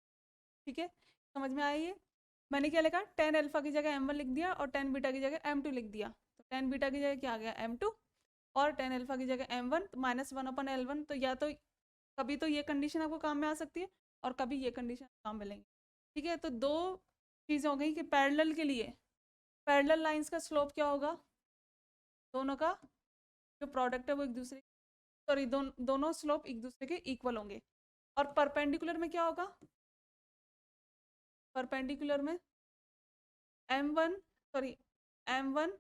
ठीक है, समझ में आया ये? मैंने क्या लिखा, 10 अल्फा की जगह m1 लिख दिया और 10 बीटा की जगह m2 लिख दिया। तो 10 बीटा की जगह क्या आ गया, m2, और 10 अल्फा की जगह m1, तो -1/L1। तो या तो कभी तो ये कंडीशन आपको काम में आ सकती है और कभी ये कंडीशन काम मिलेंगे। ठीक है, तो दो चीज़ें हो गई कि पैरेलल के लिए पैरेलल लाइंस का स्लोप क्या होगा, दोनों का जो प्रोडक्ट है वो एक दूसरे, सॉरी दोनों स्लोप एक दूसरे के इक्वल होंगे। और परपेंडिकुलर में क्या होगा, परपेंडिकुलर में m1, सॉरी m1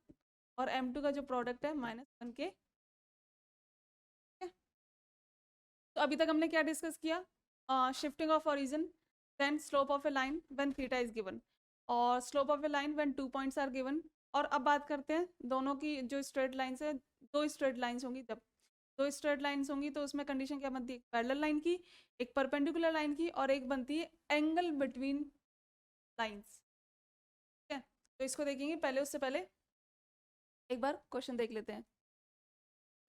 और m2 का जो प्रोडक्ट है -1 के। तो अभी तक हमने क्या डिस्कस किया, shifting of origin, then slope of a line when theta is given, और slope of a line when 2 points are given. और अब बात करते हैं दोनों की जो स्ट्रेट लाइन्स है, दो स्ट्रेट लाइन्स होंगी, जब दो स्ट्रेट लाइन्स होंगी तो उसमें कंडीशन क्या बनती है, एक पैरेलल लाइन की, एक परपेंडिकुलर लाइन की, और एक बनती है एंगल बिटवीन लाइन्स। ठीक है, तो इसको देखेंगे, पहले उससे पहले एक बार क्वेश्चन देख लेते हैं।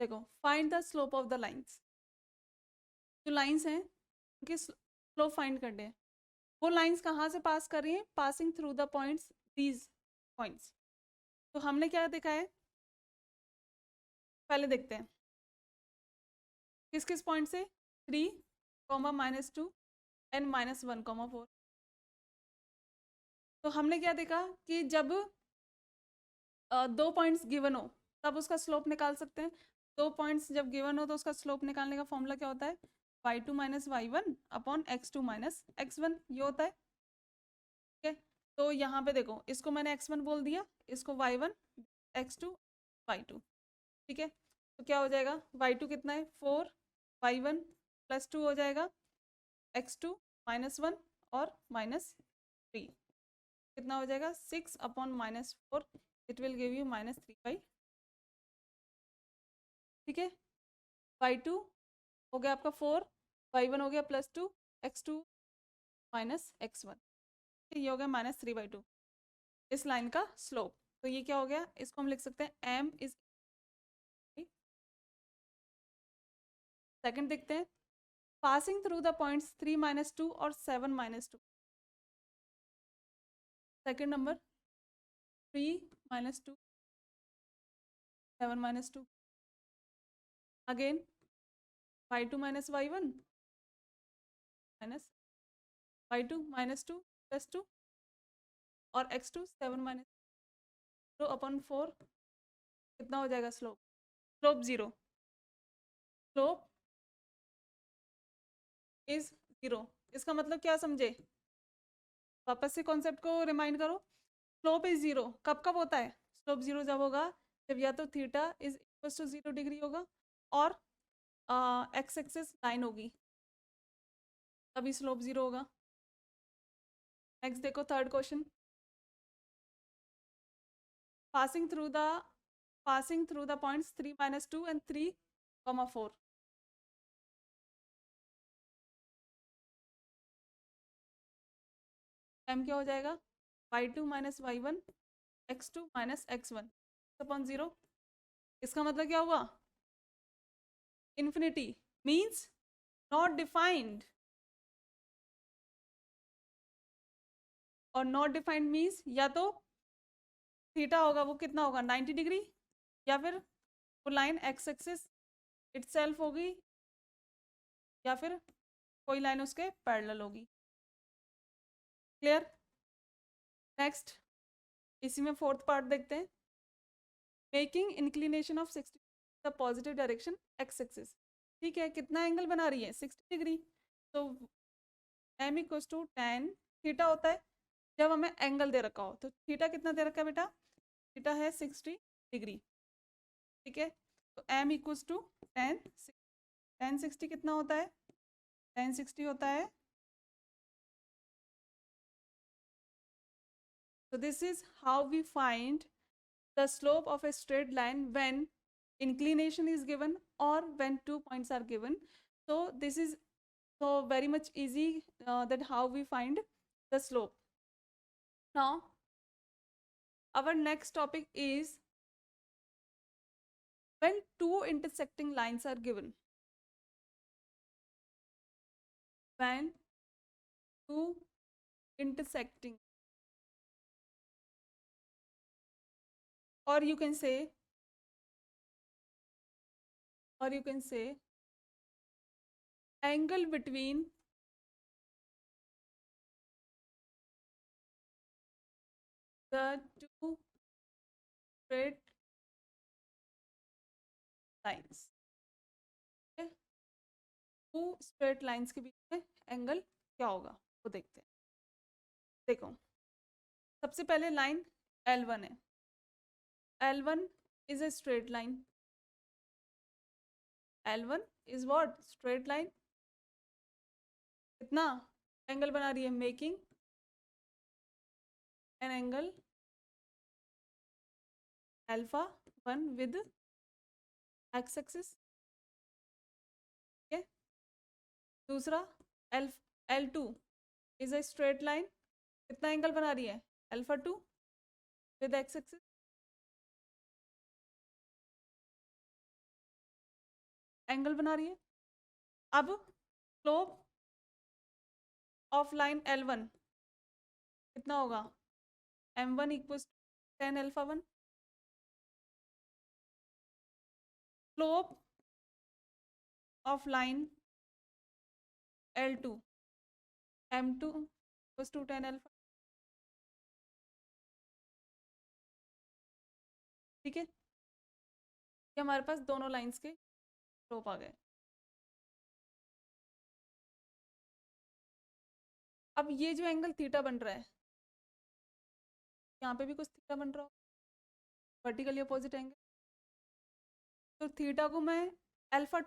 देखो, find the slope of the lines, जो लाइन्स हैं उनके स्लोप फाइंड करने हैं। वो लाइंस कहाँ से पास कर रही हैं, passing through the points, these points. तो हमने क्या देखा है, पहले देखते हैं किस किस पॉइंट से, 3, -2 एंड -1, 4। तो हमने क्या देखा कि जब दो पॉइंट्स गिवन हो तब उसका स्लोप निकाल सकते हैं। दो पॉइंट्स जब गिवन हो तो उसका स्लोप निकालने का फॉर्मूला क्या होता है, y2 - y1 upon x2 - x1, ये होता है। ठीक है, तो यहाँ पे देखो, इसको मैंने x1 बोल दिया, इसको y1, x2, y2। ठीक है, तो क्या हो जाएगा, y2 कितना है 4, y1 +2 हो जाएगा, x2 -1 और -3, कितना हो जाएगा 6/-4, इट विल गिव यू -3/। ठीक है, y2 हो गया आपका 4, y1 हो गया +2, x2 -x1, ये हो गया -3/2 इस लाइन का स्लोप। तो ये क्या हो गया, इसको हम लिख सकते हैं m इज। सेकंड देखते हैं, पासिंग थ्रू द पॉइंट्स 3 -2 और 7 -2। Second number 3 -2, 7 -2, again y2 - y1 -y2 -2 +2 और x2 7 -2/4, कितना हो जाएगा स्लोप, स्लोप 0, स्लोप इज 0। इसका मतलब क्या समझे, वापस से कॉन्सेप्ट को रिमाइंड करो। स्लोप इज 0 कब कब होता है, स्लोप 0 जब होगा जब या तो theta is equal to 0 degree होगा और एक्स एक्सिस लाइन होगी, तभी स्लोप 0 होगा। नेक्स्ट देखो, third question, passing through the points 3 -2 and 3, 4। m क्या हो जाएगा, y2 - y1, x2 - x1 upon 0। इसका मतलब क्या हुआ, इन्फिनिटी मीन्स नॉट डिफाइंड, और नॉट डिफाइंड मीन्स या तो थीटा होगा वो कितना होगा 90 डिग्री, या फिर वो लाइन एक्स एक्सिस इटसेल्फ होगी, या फिर कोई लाइन उसके पैरेलल होगी। क्लियर, नेक्स्ट इसी में फोर्थ पार्ट देखते हैं, making inclination of 60 the positive direction x axis. ठीक है, कितना एंगल बना रही है 60 डिग्री, तो m equals to tan theta होता है जब हमें एंगल दे रखा हो। तो थीटा कितना दे रखा है बेटा, थीटा है 60 डिग्री। ठीक है, तो m इक्वल्स टू tan 60 कितना होता है, tan 60 होता है, so this is how we find the slope of a straight line when inclination is given or when 2 points are given. So this is so very much easy, that how we find the slope. Now our next topic is when two intersecting lines are given. when two intersecting, or you can say angle between the two straight lines. Okay? Two straight lines के बीच में एंगल क्या होगा वो देखते हैं। देखो, सबसे पहले लाइन L1 है। L1 is a straight line. L1 is what? Straight line. कितना एंगल बना रही है? Making an angle alpha 1 with x axis. ठीक है। दूसरा L2 is a straight line. कितना एंगल बना रही है? Alpha 2 with x axis. Angle बना रही है। अब स्लोप ऑफ लाइन L1 कितना होगा? M1 equals tan alpha 1। Slope of line L2 M2 equals to tan alpha. ठीक है, ये हमारे पास दोनों लाइंस के स्लोप आ गए। अब ये जो एंगल थीटा बन रहा है, यहाँ पे भी कुछ थीटा बन रहा हो, वर्टिकली अपोजिट एंगल। तो थीटा को मैं अल्फा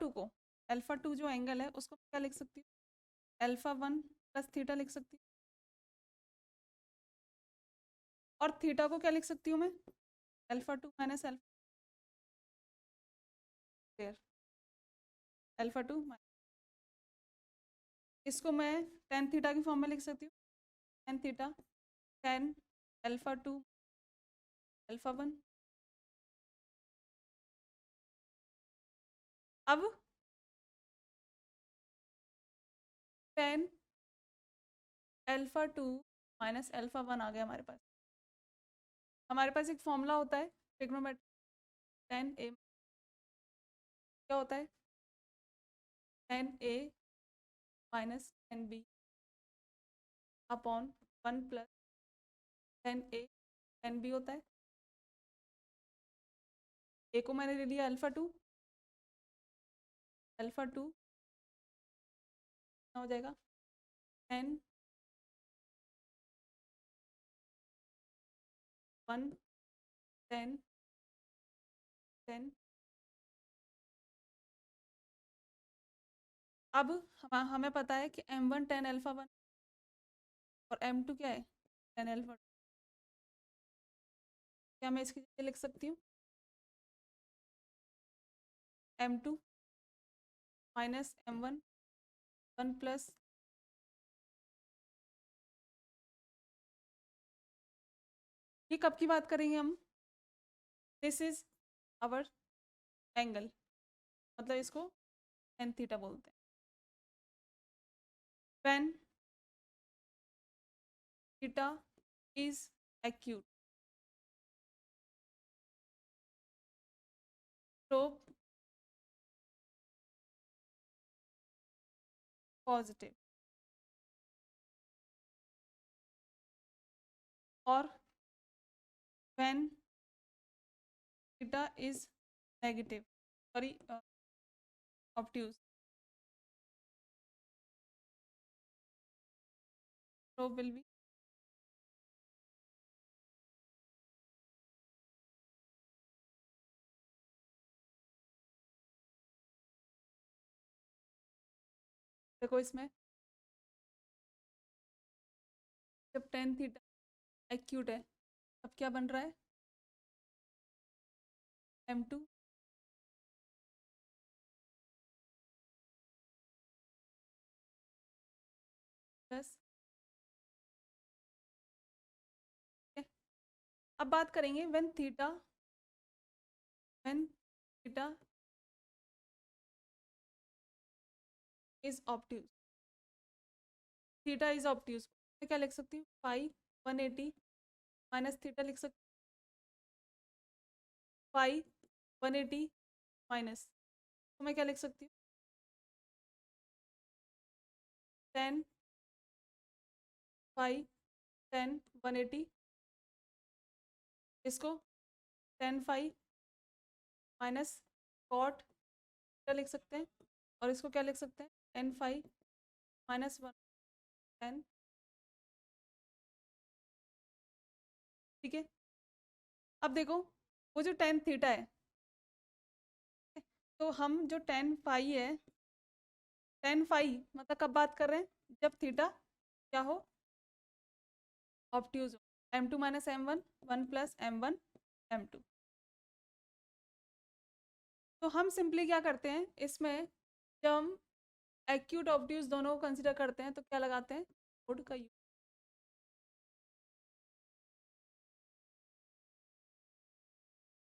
टू जो एंगल है उसको क्या लिख सकती हूँ? अल्फा 1 प्लस थीटा लिख सकती हूँ। और थीटा को क्या लिख सकती हूँ मैं? Alpha 2 minus alpha 2। इसको मैं टेन थीटा की फॉर्म में लिख सकती हूँ। Tan theta tan alpha 2 alpha 1। अब टेन अल्फा 2 माइनस अल्फा 1 आ गया हमारे पास। हमारे पास एक फॉर्मूला होता है ट्रिग्नोमेट्री, टेन ए क्या होता है? Tan A minus tan B upon 1 plus tan A tan B होता है। ए को मैंने ले लिया अल्फा टू हो जाएगा टेन 1 टेन टेन। अब हमें पता है कि M1 टेन अल्फा 1 और M2 क्या है? Tan alpha 2। क्या मैं इसकी जगह लिख सकती हूँ? M2 माइनस M1 1 प्लस ये कब की बात करेंगे हम? दिस इज आवर एंगल, मतलब इसको टेन थीटा बोलते हैं। When theta is acute, slope positive, और when theta is negative, sorry, obtuse, slope will be देखो इसमें जब टेन थीटा एक्यूट है तब क्या बन रहा है? M2 plus. अब बात करेंगे when theta is obtuse. Theta is obtuse, मैं क्या लिख सकती हूँ, फाई 180 माइनस थीटा लिख सकती हूँ, फाई 180 माइनस, तो मैं क्या लिख सकती हूँ, 10 फाई 10 180, इसको 10 फाई माइनस कॉट क्या लिख सकते हैं, और इसको क्या लिख सकते हैं, 10 फाई माइनस 110, ठीक है। अब देखो वो जो 10 थीटा है, तो हम जो 10 फाई है, 10 फाई मतलब कब बात कर रहे हैं, जब थीटा क्या हो, ऑब्ट्यूज हो, m2 minus m1 1 plus m1 m2। तो हम सिंपली क्या करते हैं इसमें, जब हम एक्यूट ऑब्ट्यूज दोनों को कंसिडर करते हैं तो क्या लगाते हैं, मोड का use,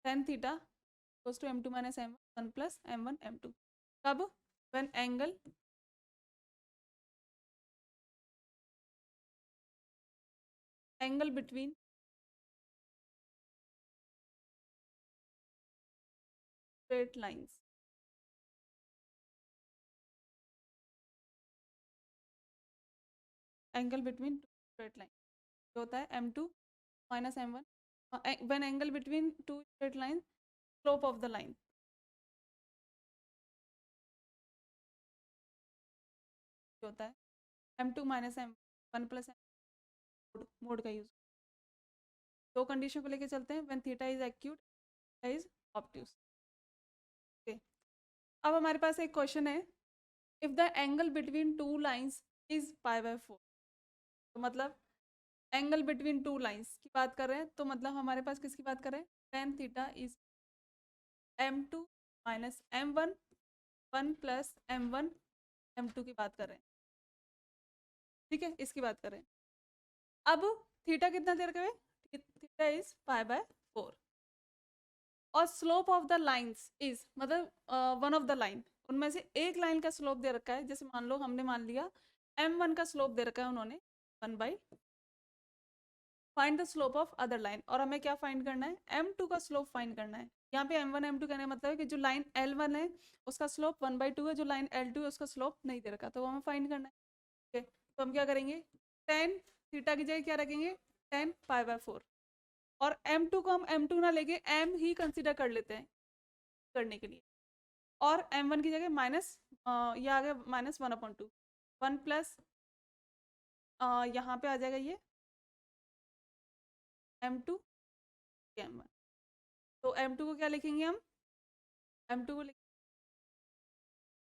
10 theta goes to m2 minus m1 1 plus m1 m2, कब, when angle between straight lines, angle between straight line जो होता है m2 minus m1, when angle between two straight lines, slope of the line जो होता है m2 minus m1 plus mod का यूज, दो कंडीशन को लेके चलते हैं, when theta is acute, theta is obtuse. Okay, अब हमारे पास एक क्वेश्चन है, if the angle between two lines is π/4, तो मतलब एंगल बिटवीन टू लाइंस की बात कर रहे हैं, तो मतलब हमारे पास किसकी बात कर रहे हैं, tan theta is m2 minus m1 1 plus m1 m2 की बात कर रहे हैं, ठीक है, इसकी बात कर रहे हैं। अब थीटा कितना दे रखा है, थीटा इज π/4, और slope of the lines is मतलब वन ऑफ द लाइन, उनमें से एक लाइन का स्लोप दे रखा है, जैसे मान लो हमने मान लिया m1 का स्लोप दे रखा है उन्होंने 1/, find the slope of other line, और हमें क्या फाइंड करना है, m2 का स्लोप फाइंड करना है। यहाँ पे m1 m2 कहने का मतलब है कि जो लाइन l1 है उसका स्लोप 1/2 है, जो लाइन l2 है उसका स्लोप नहीं दे रखा, तो वो हमें फाइंड करना है, ठीक है। तो हम क्या करेंगे, tan थीटा की जगह क्या रखेंगे, tan π/4, और m2 को हम m2 ना लेके m ही कंसिडर कर लेते हैं करने के लिए, और m1 की जगह माइनस ये आ गया माइनस 1/2, 1 प्लस यहाँ पे आ जाएगा ये m2 m1, तो m2 को क्या लिखेंगे हम, m2 को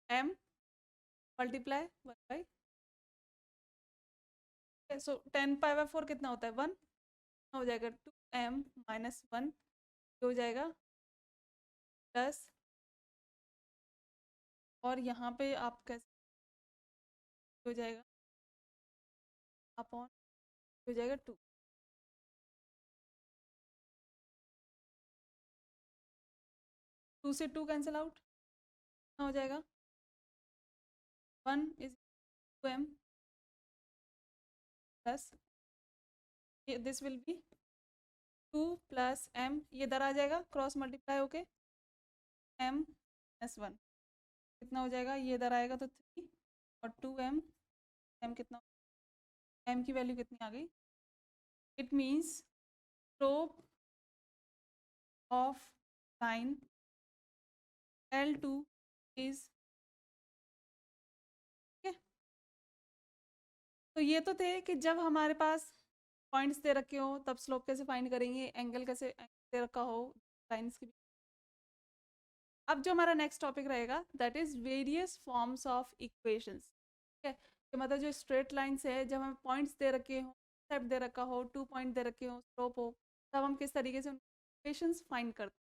m मल्टीप्लाई 1/, सो 10π/4 कितना होता है 1, हो जाएगा 2m माइनस 1, हो जाएगा प्लस, और यहाँ पे आप कैसे हो जाएगा अपॉन, हो जाएगा 2, 2 से 2 कैंसिल आउट, हो जाएगा 1 is 2m plus, this will be 2 plus m, ये इधर आ जाएगा क्रॉस मल्टीप्लाई होके m प्लस 1, कितना हो जाएगा, ये इधर आएगा तो 3 और 2m, m कितना, m की वैल्यू कितनी आ गई, it means slope of line L2 is, ठीक है। तो ये तो थे कि जब हमारे पास पॉइंट्स दे रखे हो तब स्लोप कैसे फाइंड करेंगे, एंगल कैसे दे रखा हो लाइन्स की। अब जो हमारा नेक्स्ट टॉपिक रहेगा that is various forms of equations, ठीक है, कि मतलब जो स्ट्रेट लाइन्स है, जब हमें पॉइंट्स दे रखे हो, स्टेप दे रखा हो, 2 पॉइंट दे रखे हो, स्लोप हो, तब हम किस तरीके से इक्वेशंस फाइंड करते हैं।